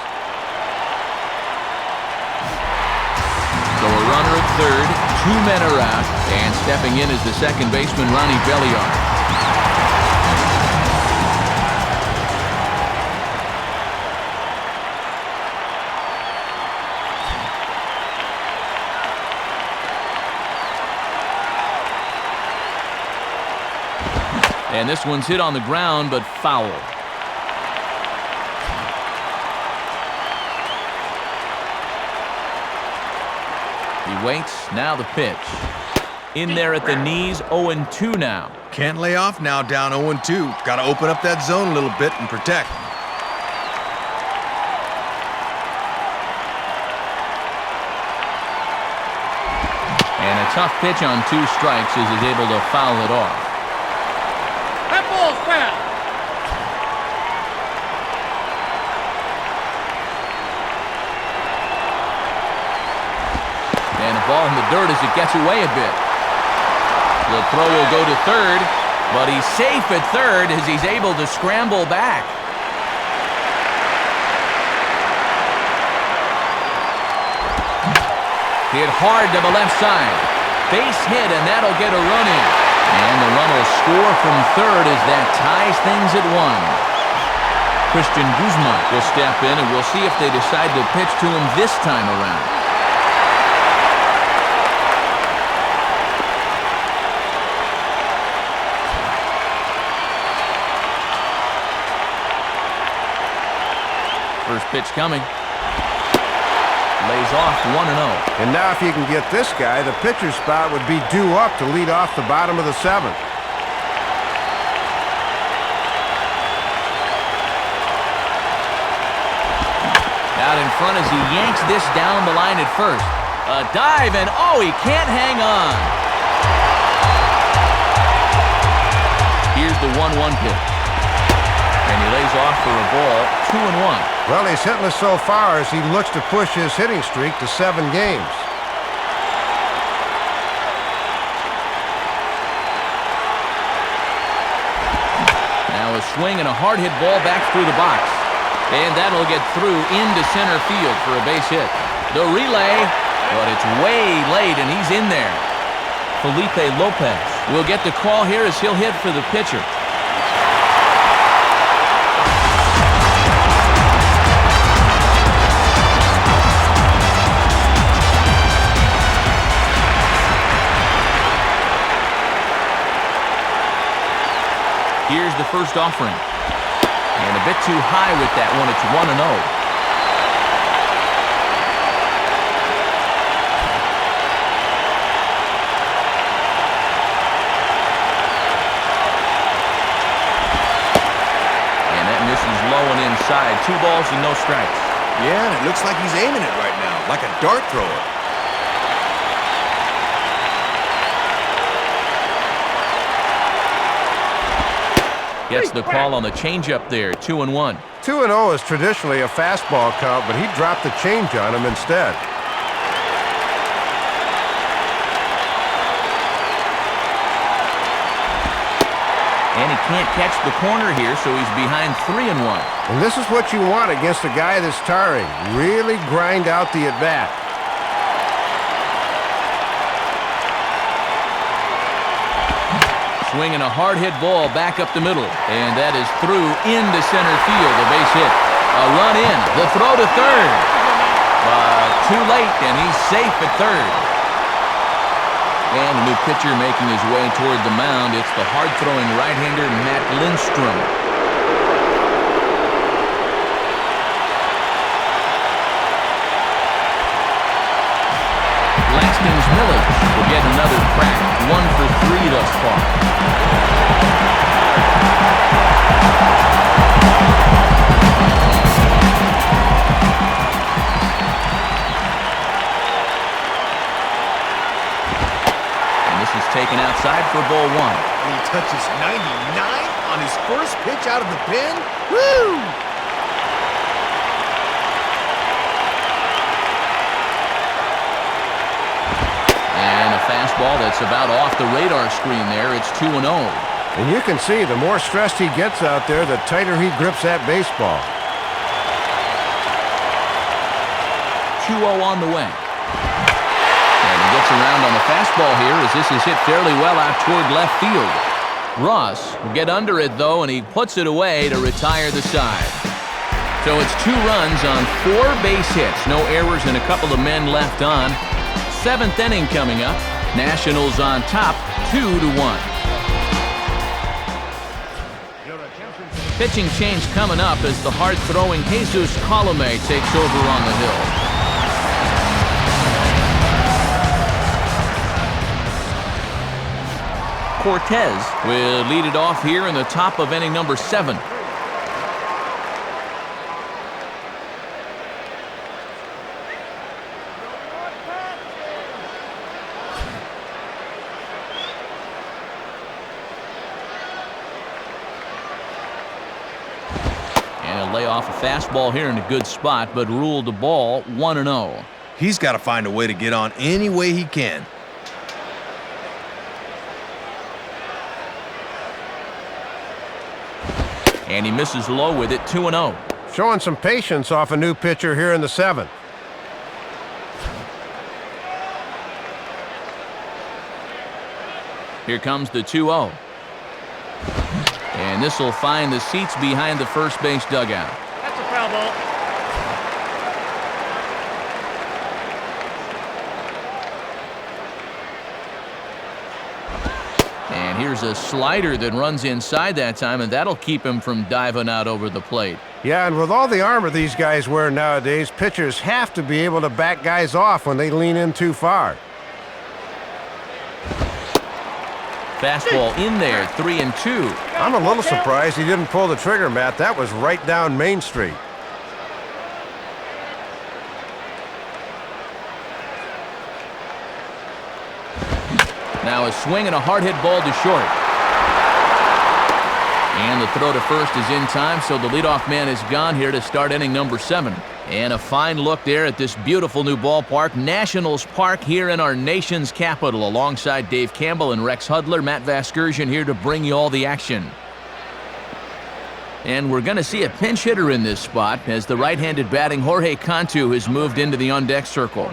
So a runner at third, 2 men are out, and stepping in is the second baseman, Ronnie Belliard. And this one's hit on the ground, but foul. He waits, now the pitch. In there at the knees, 0-2 now. Can't lay off now, down 0-2. Got to open up that zone a little bit and protect. And a tough pitch on 2 strikes as he's able to foul it off. That ball's foul. in the dirt as it gets away a bit. The throw will go to third, but he's safe at third as he's able to scramble back. Hit hard to the left side. Base hit, and that'll get a run in. And the run will score from third as that ties things at 1. Christian Guzman will step in, and we'll see if they decide to pitch to him this time around. First pitch coming. Lays off 1-0. And now if you can get this guy, the pitcher's spot would be due up to lead off the bottom of the 7th. Out in front as he yanks this down the line at first. A dive, and oh, he can't hang on. Here's the 1-1 pitch. And he lays off for a ball, 2-1. Well, he's hitting us so far as he looks to push his hitting streak to 7 games. Now a swing and a hard hit ball back through the box. And that'll get through into center field for a base hit. The relay, but it's way late and he's in there. Felipe Lopez will get the call here as he'll hit for the pitcher. Here's the first offering. And a bit too high with that one. It's 1-0. And that misses low and inside. 2 balls and no strikes. Yeah, and it looks like he's aiming it right now, like a dart thrower. Gets the call on the changeup there, 2-1. 2-0 is traditionally a fastball count, but he dropped the change on him instead. And he can't catch the corner here, so he's behind 3-1. And this is what you want against a guy that's tiring. Really grind out the at-bat. Swinging a hard-hit ball back up the middle. And that is through into center field, a base hit. A run in, the throw to third. Too late, and he's safe at third. And the new pitcher making his way toward the mound. It's the hard-throwing right-hander, Matt Lindstrom. Laskins Miller will get another crack. 1 for 3 thus far. And this is taken outside for ball 1. And he touches 99 on his first pitch out of the pen. Woo! And a fastball that's about off the radar screen there. It's 2-0. And you can see the more stressed he gets out there, the tighter he grips that baseball. 2-0 on the way. And he gets around on the fastball here as this is hit fairly well out toward left field. Ross will get under it, though, and he puts it away to retire the side. So it's 2 runs on 4 base hits. No errors and a couple of men left on. 7th inning coming up. Nationals on top, 2-1. Pitching change coming up as the hard-throwing Jesus Stalemate takes over on the hill. Cortez will lead it off here in the top of inning number 7. And a lay off a fastball here in a good spot, but ruled the ball 1-0. He's got to find a way to get on any way he can. And he misses low with it, 2-0. Showing some patience off a new pitcher here in the 7th. Here comes the 2-0. And this will find the seats behind the first base dugout. That's a foul ball. And here's a slider that runs inside that time, and that'll keep him from diving out over the plate. Yeah, and with all the armor these guys wear nowadays, pitchers have to be able to back guys off when they lean in too far. Fastball in there, 3-2. I'm a little surprised he didn't pull the trigger, Matt. That was right down Main Street. Now a swing and a hard hit ball to short. And the throw to first is in time, so the leadoff man is gone here to start inning number 7. And a fine look there at this beautiful new ballpark, Nationals Park, here in our nation's capital. Alongside Dave Campbell and Rex Hudler, Matt Vasgersian here to bring you all the action. And we're going to see a pinch hitter in this spot as the right-handed batting Jorge Cantu has moved into the on-deck circle.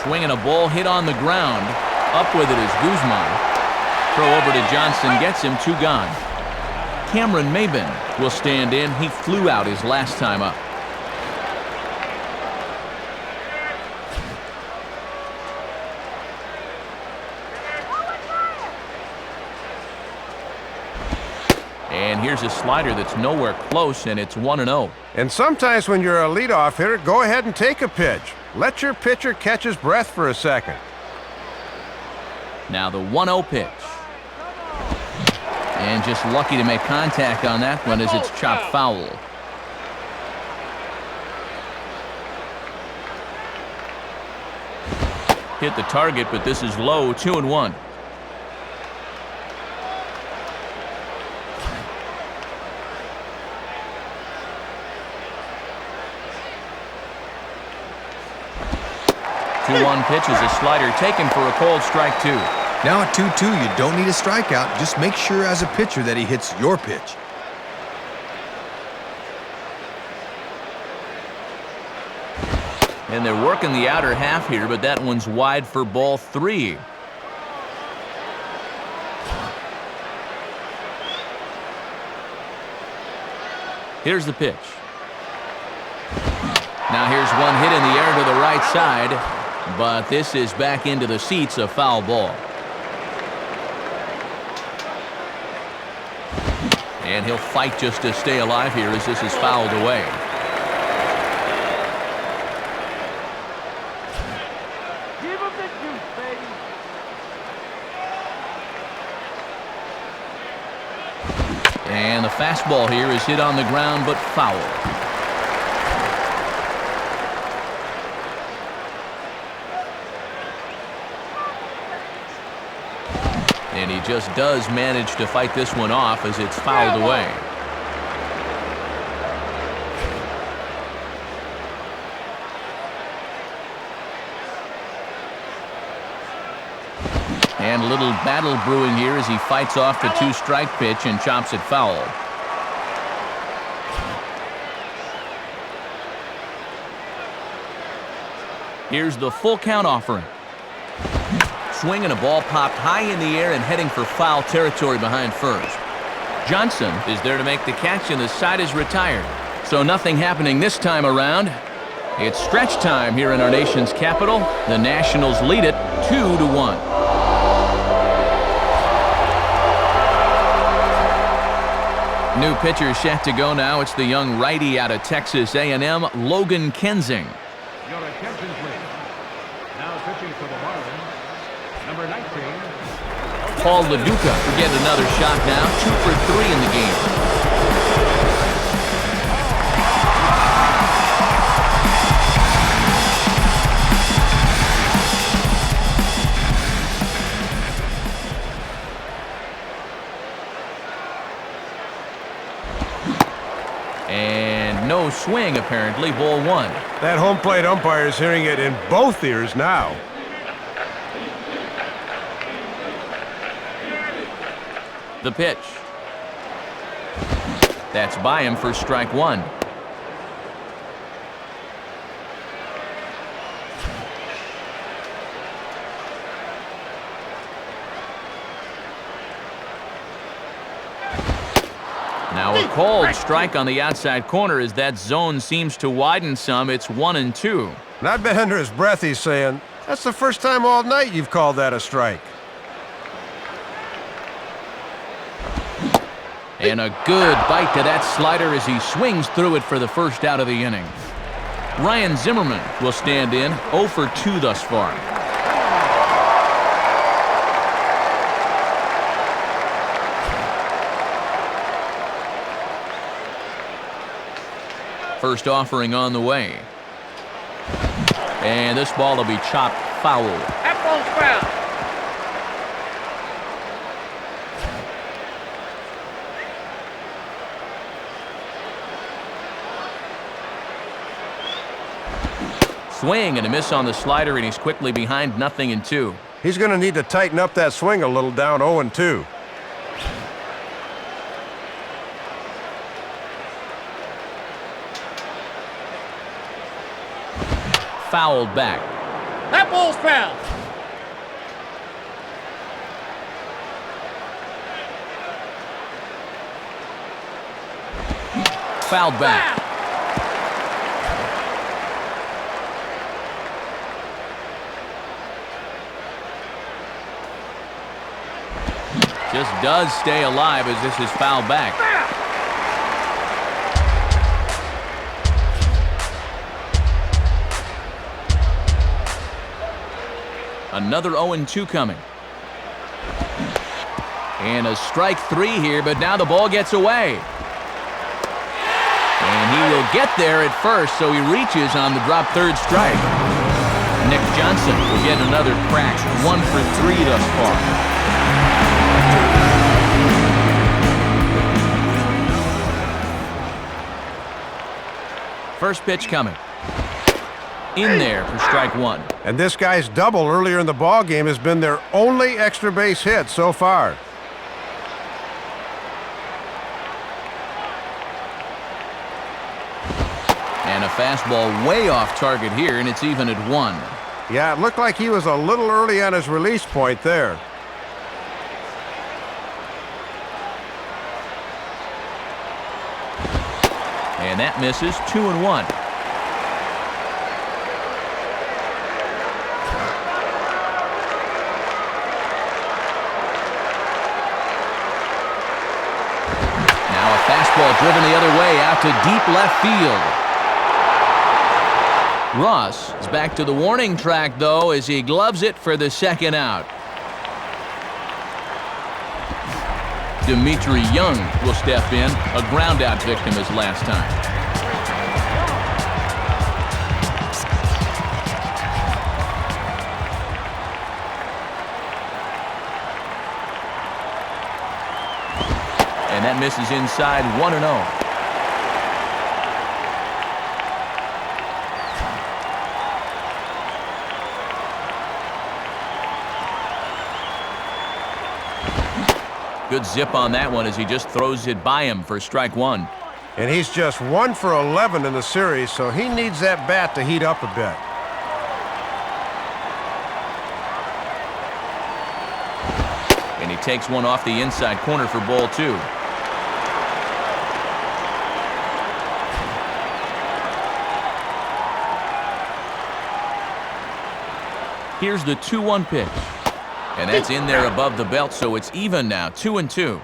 Swinging a ball hit on the ground. Up with it is Guzman. Throw over to Johnson, gets him, 2 gone. Cameron Maben will stand in. He flew out his last time up. And here's a slider that's nowhere close, and it's 1-0. And sometimes when you're a leadoff hitter, go ahead and take a pitch. Let your pitcher catch his breath for a second. Now the 1-0 pitch. And just lucky to make contact on that one as it's chopped foul. Hit the target, but this is low, 2-1. One pitch is a slider taken for a cold strike 2. Now at 2-2, you don't need a strikeout. Just make sure as a pitcher that he hits your pitch. And they're working the outer half here, but that one's wide for ball 3. Here's the pitch. Now here's one hit in the air to the right side. But this is back into the seats, a foul ball. And he'll fight just to stay alive here as this is fouled away. Give him the juice, baby. And the fastball here is hit on the ground, but foul. And he just does manage to fight this one off as it's fouled away. And a little battle brewing here as he fights off the 2-strike pitch and chops it foul. Here's the full count offering. Swinging a ball popped high in the air and heading for foul territory behind first. Johnson is there to make the catch, and the side is retired. So nothing happening this time around. It's stretch time here in our nation's capital. The Nationals lead it 2-1. New pitcher set to go now. It's the young righty out of Texas A&M, Logan Kensing. Your attention, please. Now pitching for the Marlins, number 19. Paul LaDuca will get another shot now, 2 for 3 in the game. And no swing, apparently. Ball 1. That home plate umpire is hearing it in both ears now. The pitch. That's by him for strike 1. Now a called strike on the outside corner as that zone seems to widen some. It's 1-2. And I bet under his breath he's saying, that's the first time all night you've called that a strike. And a good bite to that slider as he swings through it for the first out of the inning. Ryan Zimmerman will stand in, 0 for 2 thus far. First offering on the way. And this ball will be chopped foul. That ball's foul. Swing and a miss on the slider, and he's quickly behind 0-2. He's going to need to tighten up that swing a little, down 0-2. Fouled back. That ball's foul. Fouled back. Just does stay alive as this is fouled back. Another 0-2 coming. And a strike 3 here, but now the ball gets away. And he will get there at first, so he reaches on the drop third strike. Nick Johnson will get another crack, 1 for 3 thus far. First pitch coming. In there for strike 1. And this guy's double earlier in the ball game has been their only extra base hit so far. And a fastball way off target here, and it's even at 1. Yeah, it looked like he was a little early on his release point there. And that misses. 2-1. Fastball driven the other way out to deep left field. Ross is back to the warning track, though, as he gloves it for the second out. Dimitri Young will step in, a ground-out victim his last time. And that misses inside, 1-0. Good zip on that one as he just throws it by him for strike 1. And he's just 1 for 11 in the series, so he needs that bat to heat up a bit. And he takes one off the inside corner for ball 2. Here's the 2-1 pitch. And that's in there above the belt, so it's even now, 2-2.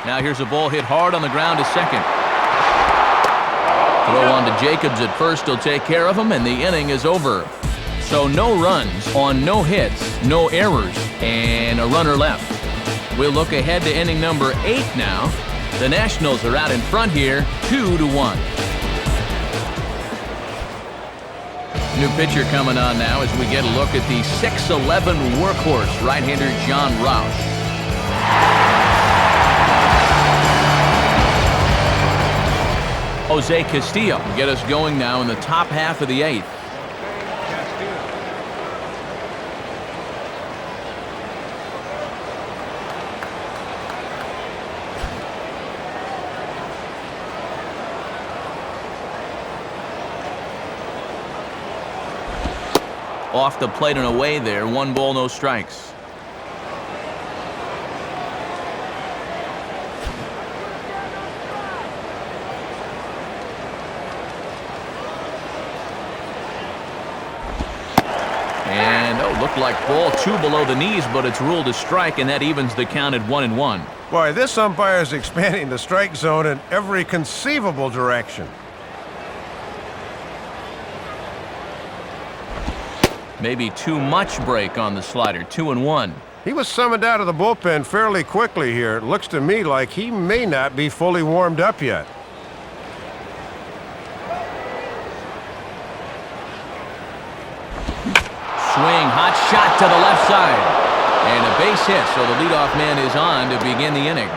Now here's a ball hit hard on the ground to second. Throw on to Jacobs at first. He'll take care of him, and the inning is over. So no runs on no hits, no errors, and a runner left. We'll look ahead to inning number 8 now. The Nationals are out in front here, 2-1. New pitcher coming on now as we get a look at the 6'11 workhorse right-hander John Roush. Jose Castillo will get us going now in the top half of the 8th. Off the plate and away there. 1 ball, no strikes. And, looked like ball 2 below the knees, but it's ruled a strike, and that evens the count at 1-1. Boy, this umpire is expanding the strike zone in every conceivable direction. Maybe too much break on the slider. 2-1. He was summoned out of the bullpen fairly quickly here. It looks to me like he may not be fully warmed up yet. Swing, hot shot to the left side. And a base hit, so the leadoff man is on to begin the inning.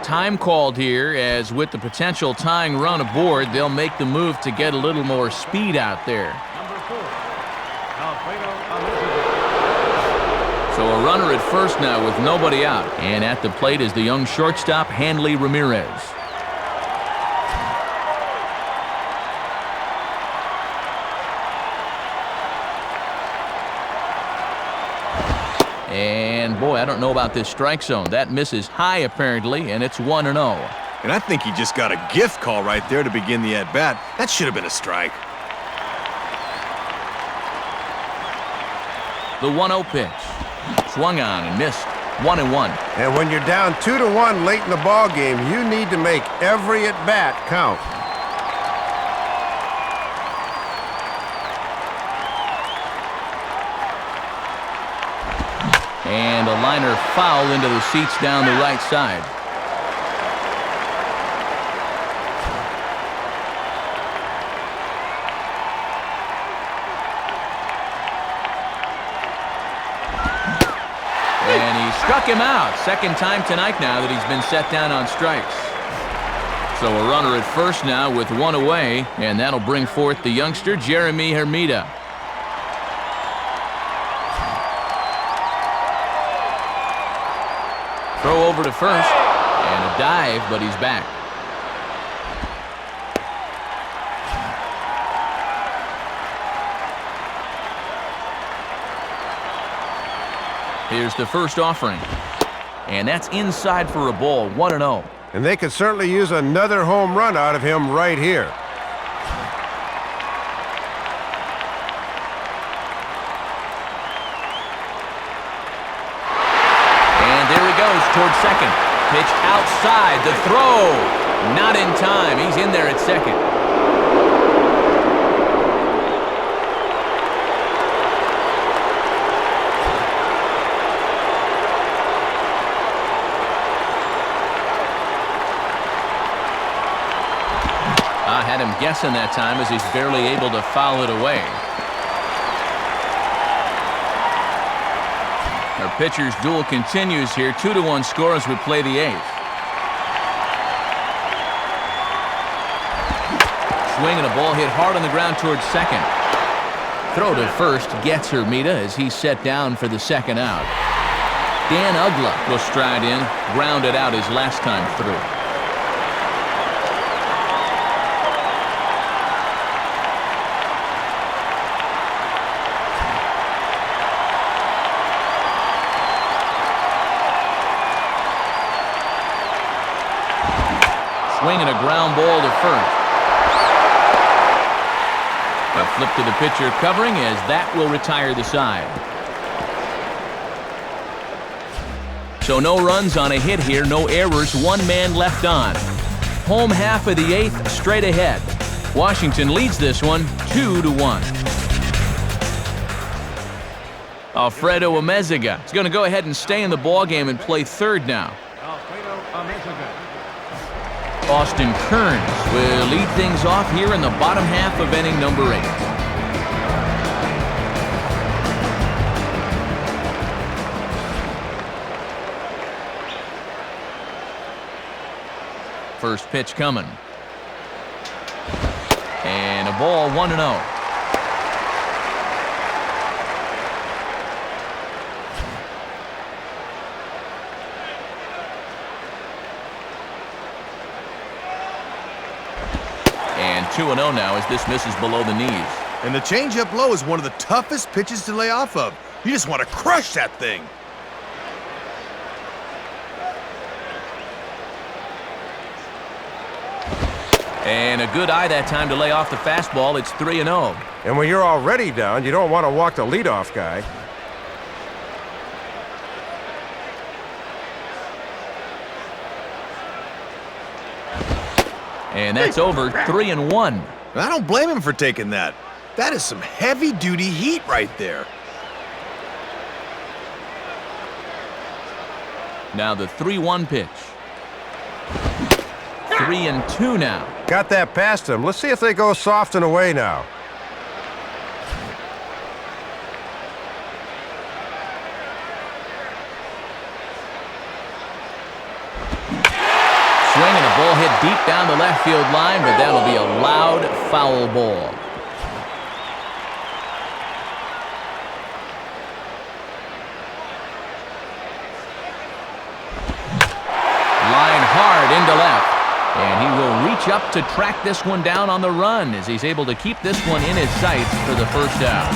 Time called here, as with the potential tying run aboard, they'll make the move to get a little more speed out there. So a runner at first now with nobody out. And at the plate is the young shortstop, Hanley Ramirez. And boy, I don't know about this strike zone. That misses high apparently, and it's 1-0. And I think he just got a gift call right there to begin the at-bat. That should have been a strike. The 1-0 pitch. Swung on and missed. 1-1. And when you're down 2-1 late in the ball game, you need to make every at-bat count. And a liner foul into the seats down the right side. And he struck him out. Second time tonight now that he's been set down on strikes. So a runner at first now with 1 away, and that'll bring forth the youngster Jeremy Hermida. Throw over to first, and a dive, but he's back. Here's the first offering, and that's inside for a ball. 1-0. And they could certainly use another home run out of him right here. Towards second. Pitch outside. The throw. Not in time. He's in there at second. I had him guessing that time as he's barely able to foul it away. Our pitcher's duel continues here. 2-1 score as we play the 8th. Swing and a ball hit hard on the ground towards second. Throw to first gets Hermida as he's set down for the second out. Dan Ugla will stride in, grounded out his last time through. Swinging a ground ball to first. A flip to the pitcher covering as that will retire the side. So no runs on a hit here, no errors, 1 man left on. Home half of the 8th straight ahead. Washington leads this one 2-1. Alfredo Amezaga is going to go ahead and stay in the ballgame and play third now. Austin Kearns will lead things off here in the bottom half of inning number 8. First pitch coming. And a ball 1-0. And 2-0 now as this misses below the knees. And the changeup low is one of the toughest pitches to lay off of. You just want to crush that thing. And a good eye that time to lay off the fastball. It's 3-0. And when you're already down, you don't want to walk the leadoff guy. And that's over. 3-1. I don't blame him for taking that. That is some heavy-duty heat right there. Now the 3-1 pitch. 3-2 now. Got that past him. Let's see if they go soft and away now. Swing and a ball hit deep down the left field line, but that'll be a loud foul ball. Line hard into left. And he will reach up to track this one down on the run as he's able to keep this one in his sights for the first out.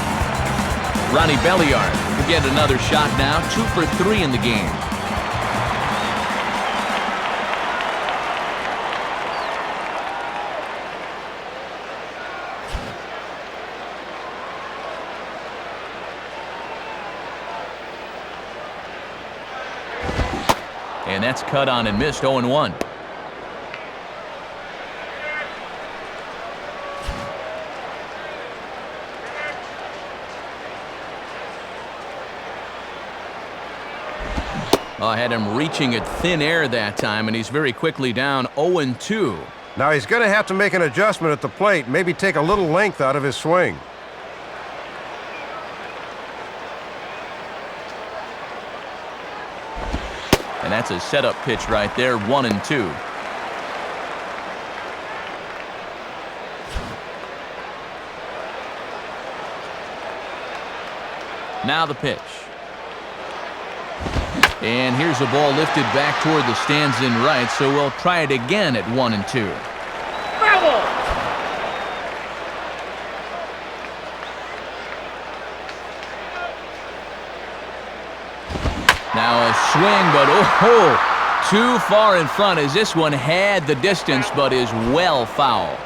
Ronnie Belliard will get another shot now, 2 for 3 in the game. And that's cut on and missed, 0-1. I had him reaching at thin air that time, and he's very quickly down 0-2. Now he's going to have to make an adjustment at the plate, maybe take a little length out of his swing. And that's a setup pitch right there, 1-2. Now the pitch. And here's a ball lifted back toward the stands in right, so we'll try it again at 1-2. Foul! Now a swing, but oh, too far in front as this one had the distance, but is well foul.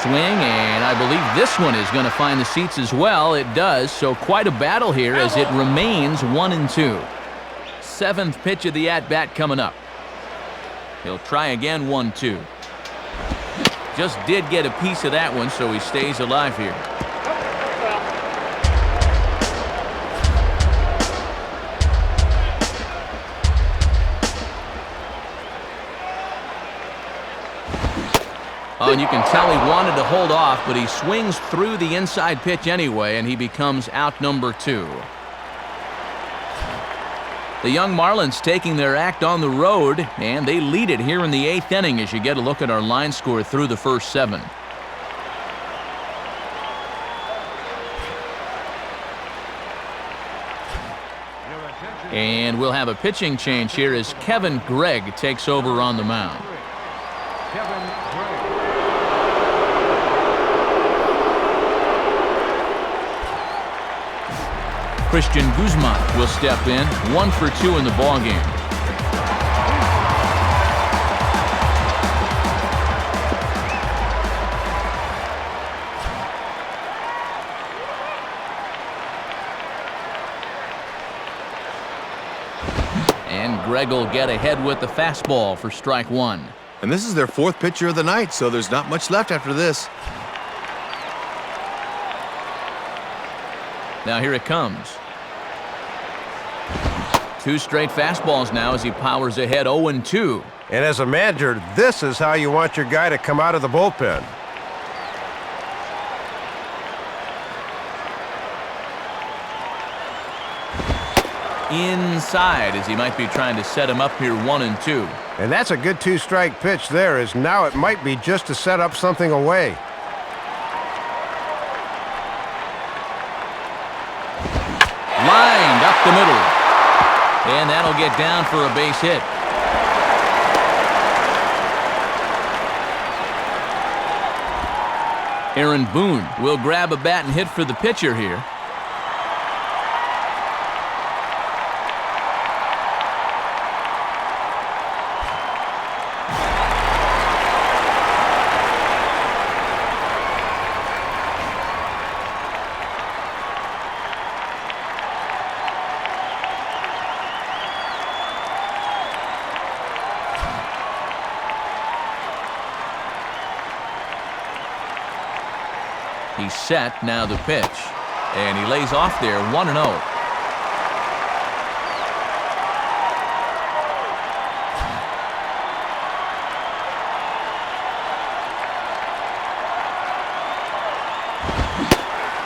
Swing, and I believe this one is going to find the seats as well. It does, so quite a battle here as it remains 1-2. 7th pitch of the at-bat coming up. He'll try again, 1-2. Just did get a piece of that one, so he stays alive here. Oh, and you can tell he wanted to hold off, but he swings through the inside pitch anyway, and he becomes out number 2. The young Marlins taking their act on the road, and they lead it here in the 8th inning as you get a look at our line score through the first 7. And we'll have a pitching change here as Kevin Gregg takes over on the mound. Christian Guzman will step in, 1 for 2 in the ballgame. And Gregg will get ahead with the fastball for strike 1. And this is their 4th pitcher of the night, so there's not much left after this. Now here it comes. 2 straight fastballs now as he powers ahead 0-2. And as a manager, this is how you want your guy to come out of the bullpen. Inside as he might be trying to set him up here 1-2. And that's a good 2-strike pitch there, as now it might be just to set up something away. Lined up the middle. And that'll get down for a base hit. Aaron Boone will grab a bat and hit for the pitcher here. He's set, now the pitch. And he lays off there, 1-0.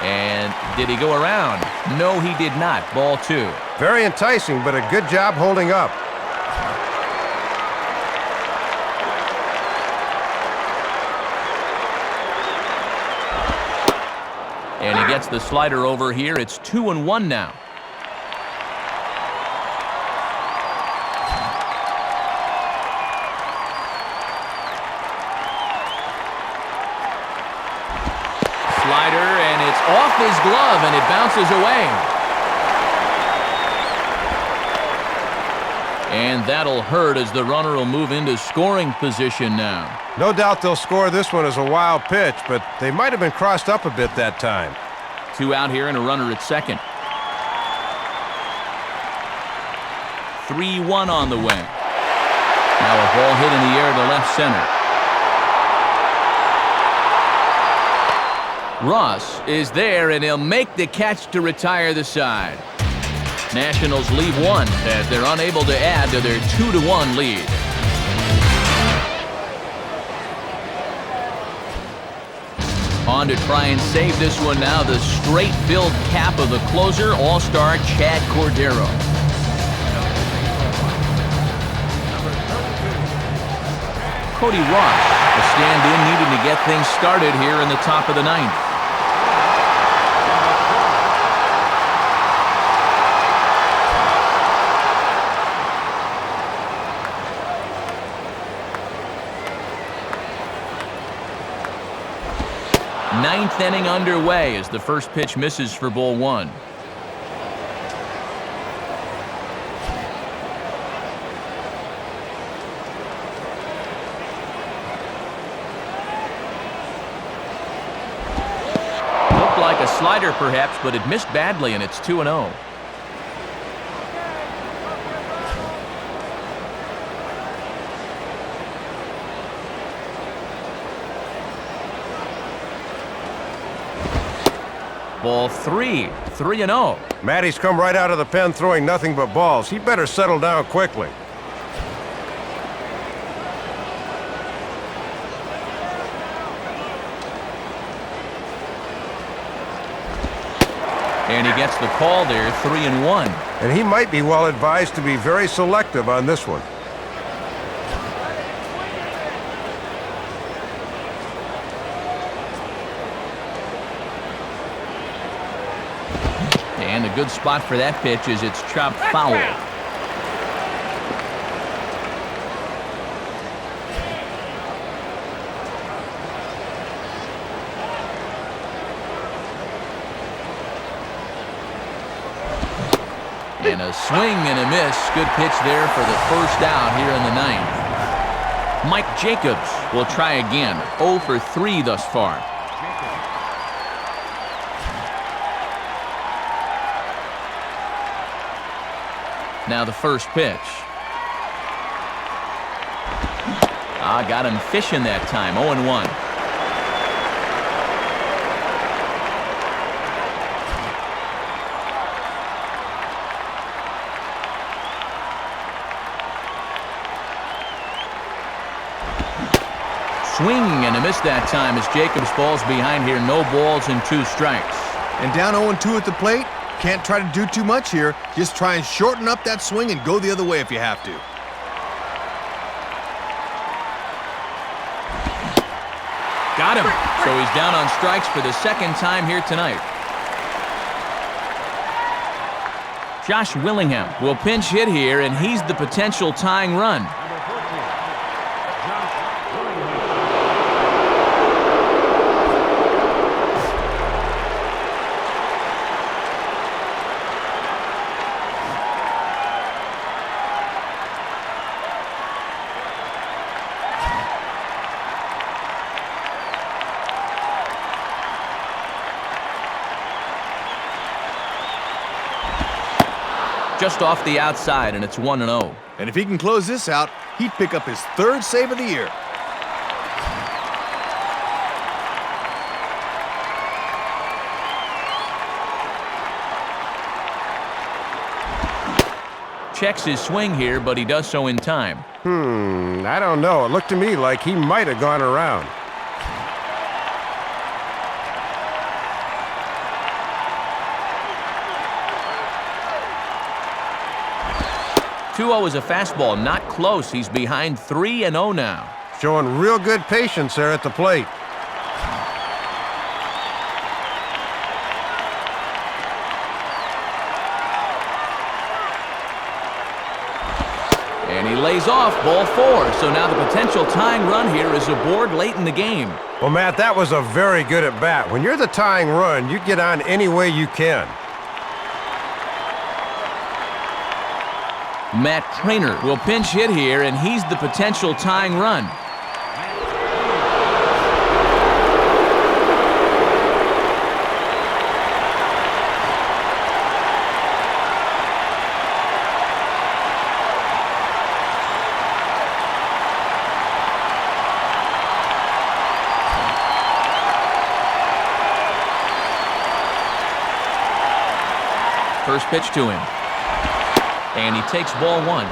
And did he go around? No, he did not. Ball 2. Very enticing, but a good job holding up. And he gets the slider over here. It's 2-1 now. Slider, and it's off his glove, and it bounces away. And that'll hurt as the runner will move into scoring position now. No doubt they'll score this one as a wild pitch, but they might have been crossed up a bit that time. 2 out here and a runner at second. 3-1 on the way. Now a ball hit in the air to left center. Ross is there, and he'll make the catch to retire the side. Nationals leave 1 as they're unable to add to their 2-1 lead. On to try and save this one now, the straight-filled cap of the closer, all-star Chad Cordero. Cody Ross, a stand-in, needing to get things started here in the top of the 9th. Ninth inning underway as the first pitch misses for ball 1. Looked like a slider perhaps, but it missed badly, and it's 2-0. Ball 3, 3-0. Matty's come right out of the pen throwing nothing but balls. He better settle down quickly. And he gets the call there, 3-1. And he might be well advised to be very selective on this one. And a good spot for that pitch is it's chopped foul. And a swing and a miss. Good pitch there for the first out here in the 9th. Mike Jacobs will try again. 0 for 3 thus far. Now the first pitch. Got him fishing that time. 0-1. Swing and a miss that time as Jacobs falls behind here. No balls and 2 strikes. And down 0-2 at the plate, can't try to do too much here. Just try and shorten up that swing and go the other way if you have to. Got him. So he's down on strikes for the 2nd time here tonight. Josh Willingham will pinch hit here, and he's the potential tying run. Number 14, Josh Willingham. Just off the outside, and it's 1-0. And if he can close this out, he'd pick up his 3rd save of the year. Checks his swing here, but he does so in time. I don't know. It looked to me like he might have gone around. Two-0 is a fastball, not close. He's behind 3-0 now. Showing real good patience there at the plate. And he lays off, ball 4. So now the potential tying run here is aboard late in the game. Well, Matt, that was a very good at-bat. When you're the tying run, you get on any way you can. Matt Trainer will pinch hit here, and he's the potential tying run. First pitch to him. And he takes ball 1.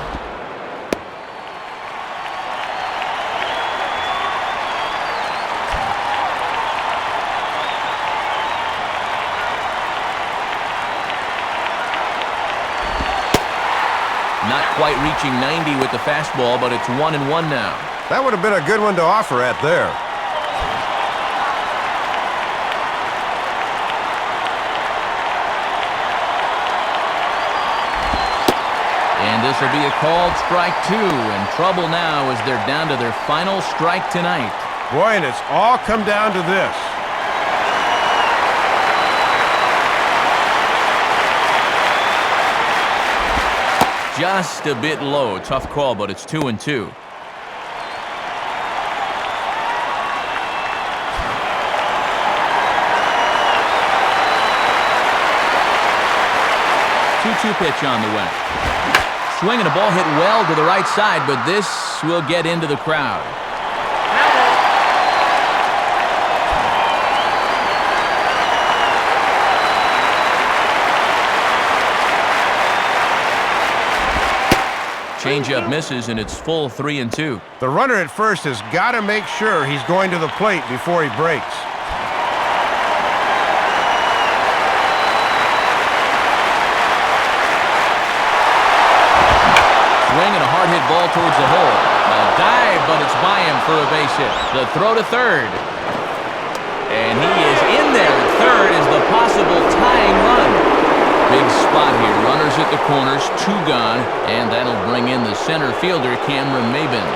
Not quite reaching 90 with the fastball, but it's 1-1 now. That would have been a good one to offer at there. And this will be a called strike 2, and trouble now as they're down to their final strike tonight. Boy, and it's all come down to this. Just a bit low. Tough call, but it's 2-2. Two pitch on the way. Swinging a ball hit well to the right side, but this will get into the crowd. Changeup misses, and it's full 3-2. The runner at first has got to make sure he's going to the plate before he breaks. Swing and a hard hit ball towards the hole. A dive, but it's by him for a base hit. The throw to third. And he is in there at third as the possible tying run. Big spot here. Runners at the corners, 2 gone, and that'll bring in the center fielder, Cameron Maybin.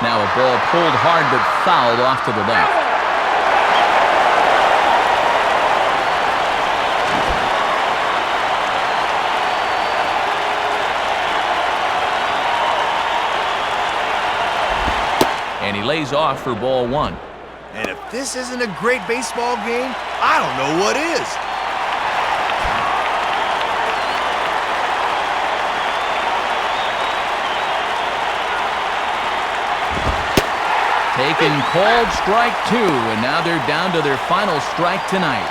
Now a ball pulled hard but fouled off to the left. And he lays off for ball 1. And if this isn't a great baseball game, I don't know what is. Taken called strike 2, and now they're down to their final strike tonight.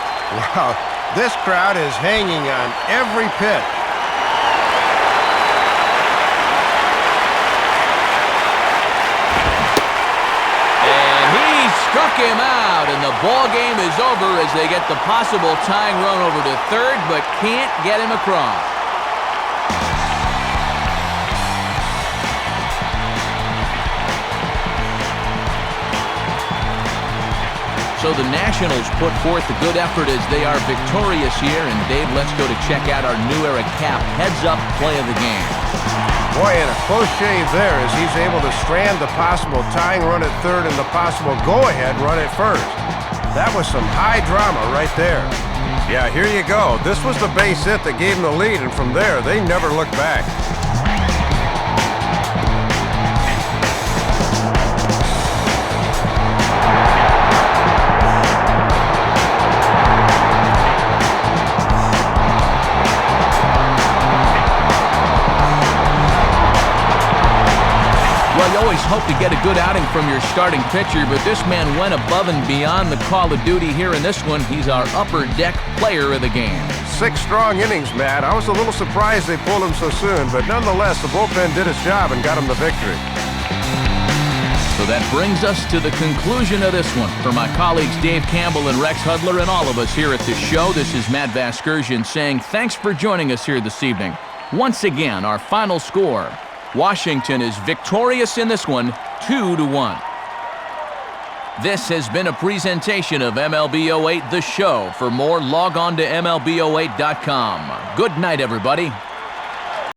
Wow, This crowd is hanging on every pitch. And he struck him out, and the ball game is over as they get the possible tying run over to third, but can't get him across. So the Nationals put forth a good effort as they are victorious here. And Dave, let's go to check out our new era cap heads-up play of the game. Boy, and a close shave there as he's able to strand the possible tying run at third and the possible go-ahead run at first. That was some high drama right there. Yeah, here you go. This was the base hit that gave them the lead, and from there, they never looked back. Well, you always hope to get a good outing from your starting pitcher, but this man went above and beyond the call of duty here in this one. He's our upper deck player of the game. 6 strong innings, Matt. I was a little surprised they pulled him so soon, but nonetheless, the bullpen did its job and got him the victory. So that brings us to the conclusion of this one. For my colleagues Dave Campbell and Rex Hudler and all of us here at the show, this is Matt Vasgersian saying thanks for joining us here this evening. Once again, our final score. Washington is victorious in this one, 2-1. This has been a presentation of MLB 08 The Show. For more, log on to MLB08.com. Good night, everybody.